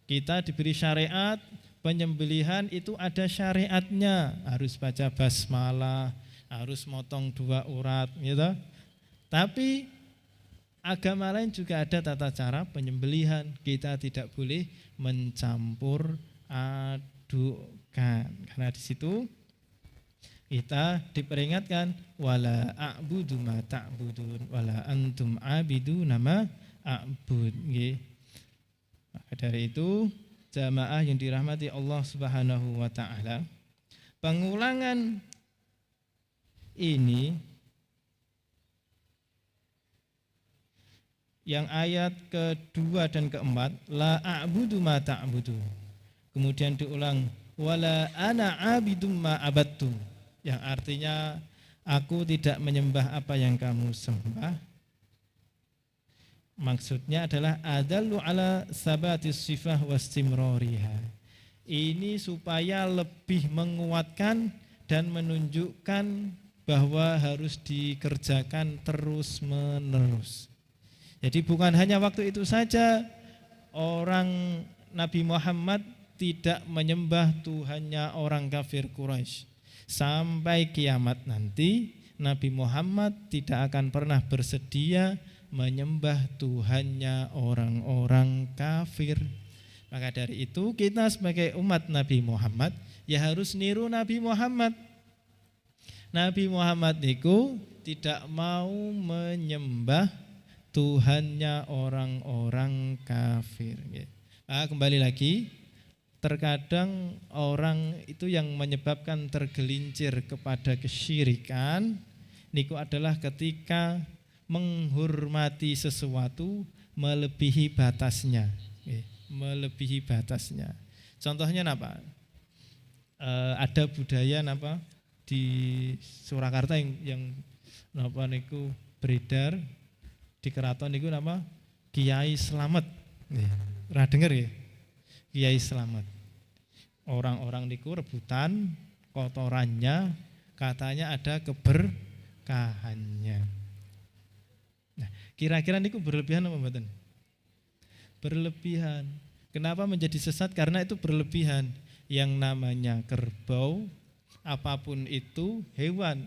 kita diberi syariat penyembelihan itu ada syariatnya, harus baca basmalah, harus motong 2 urat gitu. Tapi agama lain juga ada tata cara penyembelihan, kita tidak boleh mencampur adukkan. Karena di situ kita diperingatkan wala a'budu ma ta'budun wala antum abiduna ma a'bud. Maka dari itu jamaah yang dirahmati Allah Subhanahu wa taala, pengulangan ini yang ayat kedua dan keempat la a'budu ma ta'budu, kemudian diulang wala ana abidum ma abattum, yang artinya aku tidak menyembah apa yang kamu sembah. Maksudnya adalah adallu ala sabatis sifah wastimroriha. Ini supaya lebih menguatkan dan menunjukkan bahwa harus dikerjakan terus menerus. Jadi bukan hanya waktu itu saja orang Nabi Muhammad tidak menyembah Tuhannya orang kafir Quraisy. Sampai kiamat nanti Nabi Muhammad tidak akan pernah bersedia menyembah Tuhannya orang-orang kafir. Maka dari itu kita sebagai umat Nabi Muhammad ya harus niru Nabi Muhammad. Nabi Muhammad itu tidak mau menyembah Tuhannya orang-orang kafir. Nah, kembali lagi, terkadang orang itu yang menyebabkan tergelincir kepada kesyirikan niku adalah ketika menghormati sesuatu melebihi batasnya, melebihi batasnya. Contohnya apa? Ada budaya apa di Surakarta yang apa niku beredar di keraton niku apa? Kiai Slamet. Pernah dengar ya? Kiai Slamet. Orang-orang niku rebutan kotorannya, katanya ada keberkahannya. Nah, kira-kira niku berlebihan apa mboten? Berlebihan. Kenapa menjadi sesat? Karena itu berlebihan. Yang namanya kerbau, apapun itu hewan.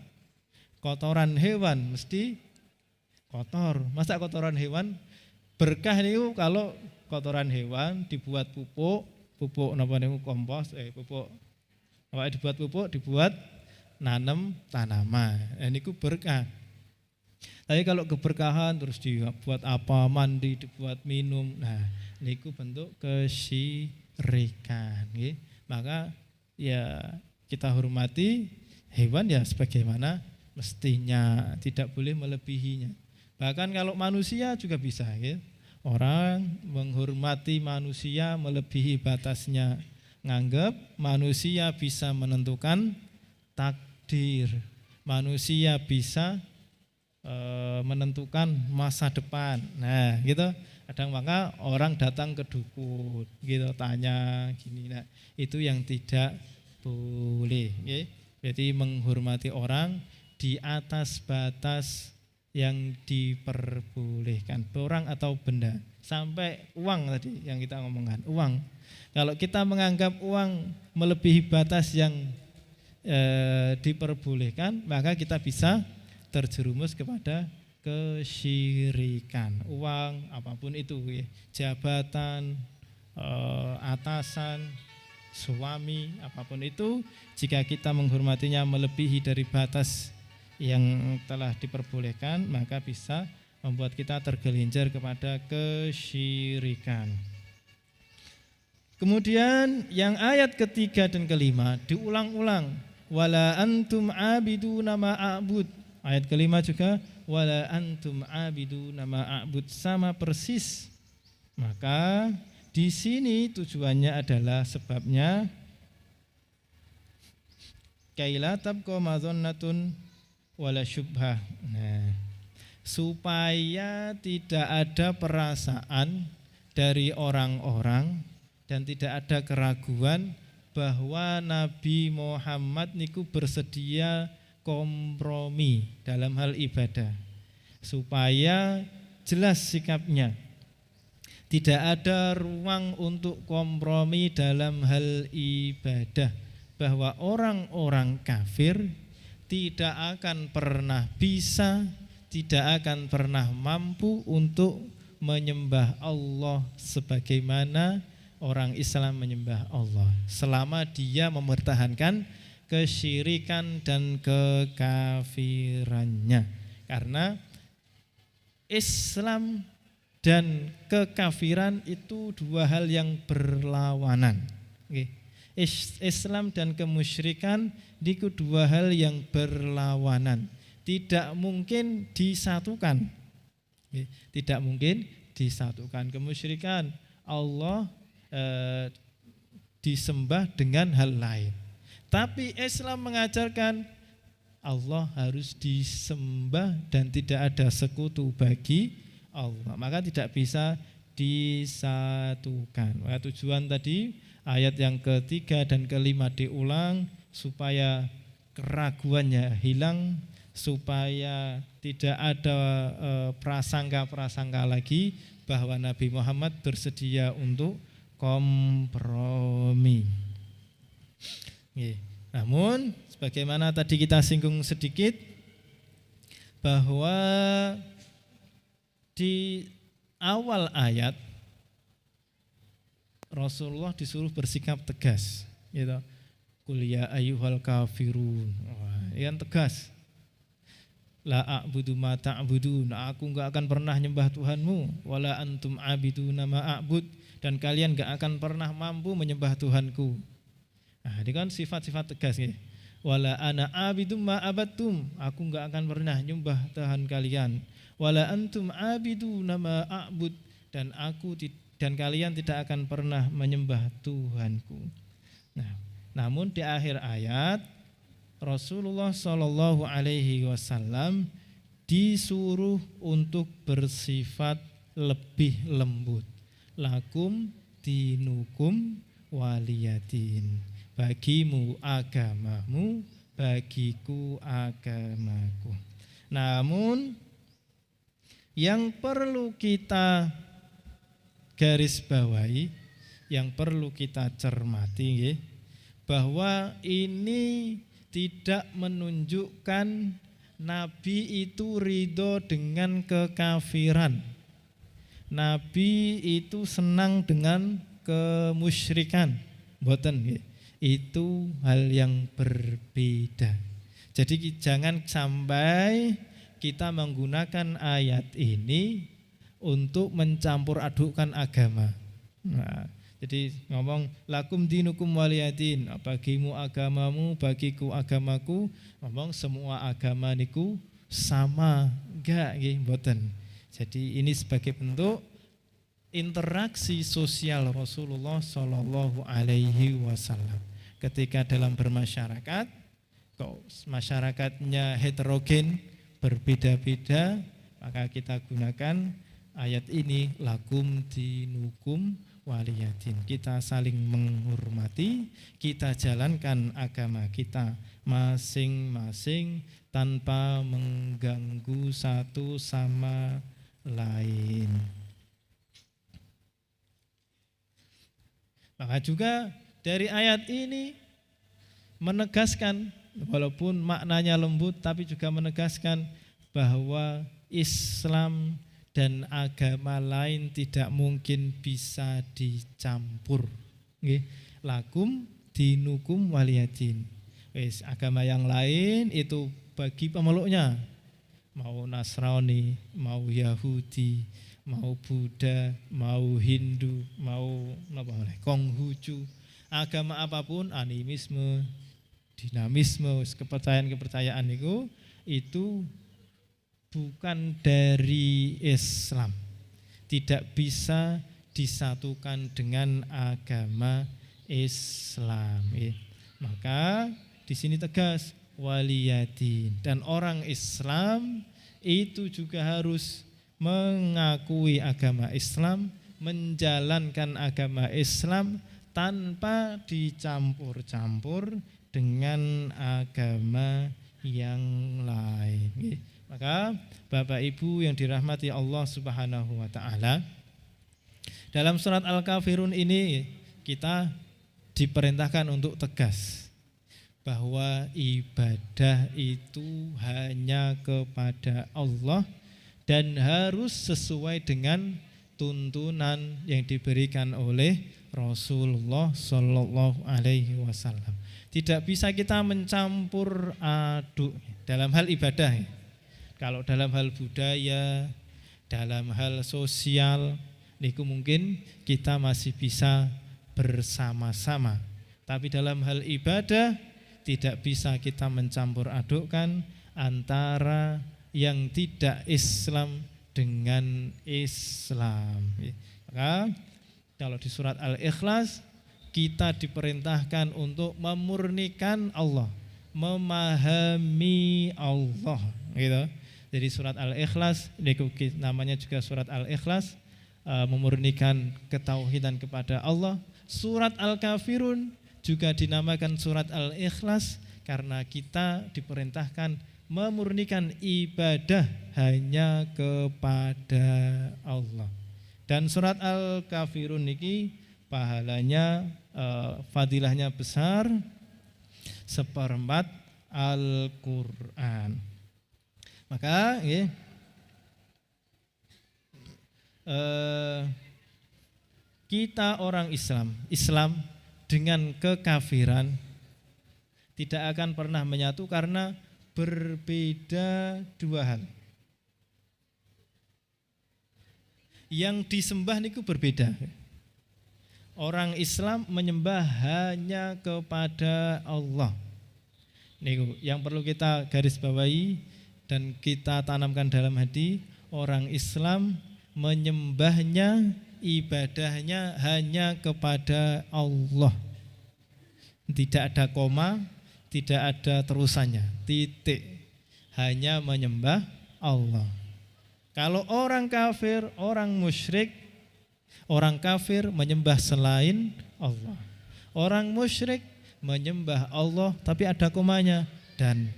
Kotoran hewan mesti kotor. Masa kotoran hewan berkah niku kalau kotoran hewan dibuat pupuk napa niku kompos, pupuk. Awake dibuat pupuk, dibuat nanam tanaman. Niku berkah. Tapi kalau keberkahan terus dibuat apa, mandi, dibuat minum, nah niku bentuk kesyirikan. Maka ya kita hormati hewan ya sebagaimana mestinya, tidak boleh melebihinya. Bahkan kalau manusia juga bisa ya. Orang menghormati manusia melebihi batasnya, nganggap manusia bisa menentukan takdir, manusia bisa menentukan masa depan. Nah, gitu. Kadang maka orang datang ke dukun, gitu tanya gini. Nah, itu yang tidak boleh. Ya. Jadi menghormati orang di atas batas yang diperbolehkan, orang atau benda. Sampai uang tadi yang kita ngomongkan, uang. Kalau kita menganggap uang melebihi batas yang diperbolehkan, maka kita bisa terjerumus kepada kesyirikan. Uang apapun itu, ya. Jabatan, atasan, suami, apapun itu, jika kita menghormatinya melebihi dari batas yang telah diperbolehkan, maka bisa membuat kita tergelincir kepada kesyirikan. Kemudian yang ayat ketiga dan kelima diulang-ulang, wala antum abiduna ma a'bud. Ayat kelima juga wala antum abiduna ma a'bud, sama persis. Maka di sini tujuannya adalah sebabnya kaila tabqa madhannatun wala syubhah. Nah, supaya tidak ada perasaan dari orang-orang dan tidak ada keraguan bahwa Nabi Muhammad niku bersedia kompromi dalam hal ibadah, supaya jelas sikapnya. Tidak ada ruang untuk kompromi dalam hal ibadah, bahwa orang-orang kafir tidak akan pernah bisa, tidak akan pernah mampu untuk menyembah Allah sebagaimana orang Islam menyembah Allah, selama dia mempertahankan kesyirikan dan kekafirannya. Karena Islam dan kekafiran itu dua hal yang berlawanan. Islam dan kemusyrikan itu dua hal yang berlawanan, tidak mungkin disatukan. Tidak mungkin disatukan. Kemusyrikan Allah disembah dengan hal lain. Tapi Islam mengajarkan Allah harus disembah dan tidak ada sekutu bagi Allah. Maka tidak bisa disatukan. Maka tujuan tadi ayat yang ketiga dan kelima diulang supaya keraguannya hilang, supaya tidak ada prasangka-prasangka lagi bahwa Nabi Muhammad bersedia untuk kompromi. Namun sebagaimana tadi kita singgung sedikit, bahwa di awal ayat Rasulullah disuruh bersikap tegas, gitu. Qul ya ayyuhal kafirun. Yang tegas. La a'budu ma ta'budun. Aku enggak akan pernah nyembah Tuhanmu, wala antum abiduna ma a'bud, dan kalian enggak akan pernah mampu menyembah Tuhanku. Nah, ini kan sifat-sifat tegas ya. Wala ana abidum ma abattum. Aku enggak akan pernah nyembah Tuhan kalian. Wala antum abiduna ma a'bud, dan kalian tidak akan pernah menyembah Tuhanku. Nah, namun di akhir ayat Rasulullah Shallallahu Alaihi Wasallam disuruh untuk bersifat lebih lembut. Lakum dinukum waliyadin. Bagimu agamamu, bagiku agamaku. Namun yang perlu kita garis bawahi, yang perlu kita cermati, bahwa ini tidak menunjukkan Nabi itu ridho dengan kekafiran. Nabi itu senang dengan kemusyrikan. Mboten, itu hal yang berbeda. Jadi jangan sampai kita menggunakan ayat ini untuk mencampur adukkan agama. Nah, jadi ngomong lakum dinukum waliyadin, bagimu agamamu, bagiku agamaku. Ngomong semua agama niku sama enggak nggih mboten. Jadi ini sebagai bentuk interaksi sosial Rasulullah Shallallahu Alaihi Wasallam. Ketika dalam bermasyarakat, kok masyarakatnya heterogen, berbeda-beda, maka kita gunakan ayat ini lakum dinukum waliyadin. Kita saling menghormati, kita jalankan agama kita masing-masing tanpa mengganggu satu sama lain. Maka juga dari ayat ini menegaskan, walaupun maknanya lembut, tapi juga menegaskan bahwa Islam dan agama lain tidak mungkin bisa dicampur. Lakum dinukum waliyadin. Agama yang lain itu bagi pemeluknya, mau Nasrani, mau Yahudi, mau Buddha, mau Hindu, mau Konghucu, agama apapun, animisme, dinamisme, kepercayaan-kepercayaan itu bukan dari Islam, tidak bisa disatukan dengan agama Islam. Maka di sini tegas waliyadin, dan orang Islam itu juga harus mengakui agama Islam, menjalankan agama Islam tanpa dicampur-campur dengan agama yang lain. Maka Bapak Ibu yang dirahmati Allah Subhanahu wa taala, dalam surat Al-Kafirun ini kita diperintahkan untuk tegas bahwa ibadah itu hanya kepada Allah dan harus sesuai dengan tuntunan yang diberikan oleh Rasulullah Shallallahu Alaihi Wasallam. Tidak bisa kita mencampur aduk dalam hal ibadah. Kalau dalam hal budaya, dalam hal sosial, niku mungkin kita masih bisa bersama-sama. Tapi dalam hal ibadah tidak bisa kita mencampur adukkan antara yang tidak Islam dengan Islam. Maka kalau di surat Al-Ikhlas kita diperintahkan untuk memurnikan Allah, memahami Allah, gitu. Jadi surat Al-Ikhlas ini namanya juga surat Al-Ikhlas, memurnikan ketauhidan kepada Allah. Surat Al-Kafirun juga dinamakan surat Al-Ikhlas karena kita diperintahkan memurnikan ibadah hanya kepada Allah. Dan surat Al-Kafirun ini pahalanya, fadilahnya besar, 1/4 Al-Quran. Maka kita orang Islam dengan kekafiran tidak akan pernah menyatu karena berbeda dua hal. Yang disembah niku berbeda. Orang Islam menyembah hanya kepada Allah. Niku yang perlu kita garis bawahi dan kita tanamkan dalam hati. Orang Islam menyembahnya, ibadahnya hanya kepada Allah. Tidak ada koma, tidak ada terusannya, titik. Hanya menyembah Allah. Kalau orang kafir, orang musyrik, orang kafir menyembah selain Allah. Orang musyrik menyembah Allah tapi ada komanya, dan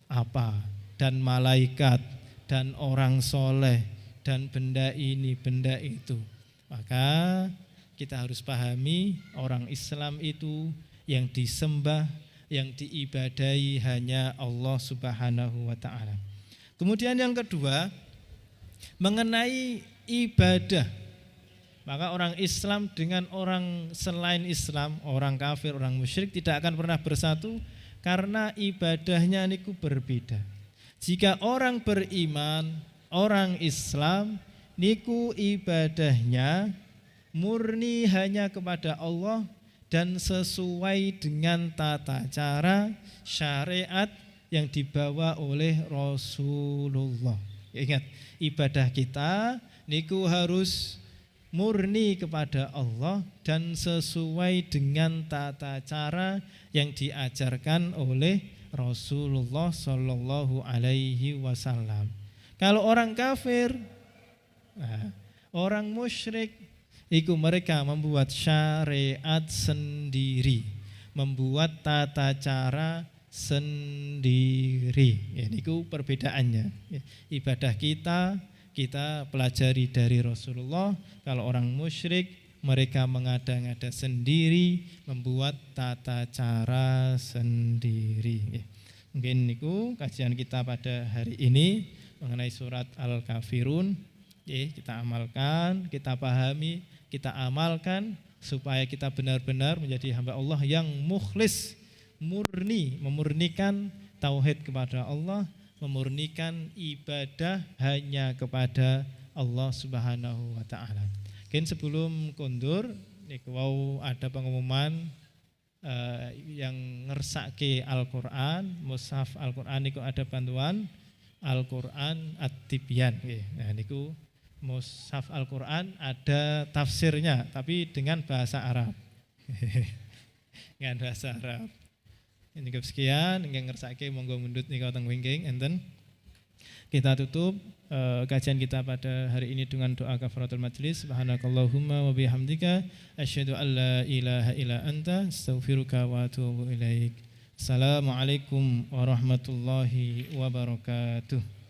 apa? Dan malaikat, dan orang soleh, dan benda ini, benda itu. Maka kita harus pahami orang Islam itu yang disembah, yang diibadahi hanya Allah Subhanahu wa ta'ala. Kemudian yang kedua, mengenai ibadah. Maka orang Islam dengan orang selain Islam, orang kafir, orang musyrik tidak akan pernah bersatu karena ibadahnya niku berbeda. Jika orang beriman, orang Islam niku ibadahnya murni hanya kepada Allah dan sesuai dengan tata cara syariat yang dibawa oleh Rasulullah. Ingat, ibadah kita niku harus murni kepada Allah dan sesuai dengan tata cara yang diajarkan oleh Rasulullah Shallallahu Alaihi Wasallam. Kalau orang kafir, orang musyrik, itu mereka membuat syariat sendiri, membuat tata cara sendiri. Ya, niku perbedaannya. Ya, ibadah kita pelajari dari Rasulullah. Kalau orang musyrik mereka mengada-ngada sendiri, membuat tata cara sendiri. Ya. Mungkin niku kajian kita pada hari ini mengenai surat Al-Kafirun. Ya, kita amalkan, kita pahami, kita amalkan supaya kita benar-benar menjadi hamba Allah yang mukhlis, murni, memurnikan tauhid kepada Allah, memurnikan ibadah hanya kepada Allah Subhanahu wa taala. Mungkin sebelum kondur niku wau ada pengumuman yang ngersake Al-Qur'an, mushaf Al-Qur'an niku ada bantuan Al-Qur'an At-Tibyan. Nah niku mushaf Al-Qur'an ada tafsirnya tapi dengan bahasa Arab. Dengan bahasa Arab. Ini sekian, yang ngersake monggo mundut nika teng wingking enten. Kita tutup kajian kita pada hari ini dengan doa kafaratul majlis. Subhanakallahumma wa bihamdika asyhadu an la ilaha illa anta astaghfiruka wa atubu ilaik. Assalamualaikum warahmatullahi wabarakatuh.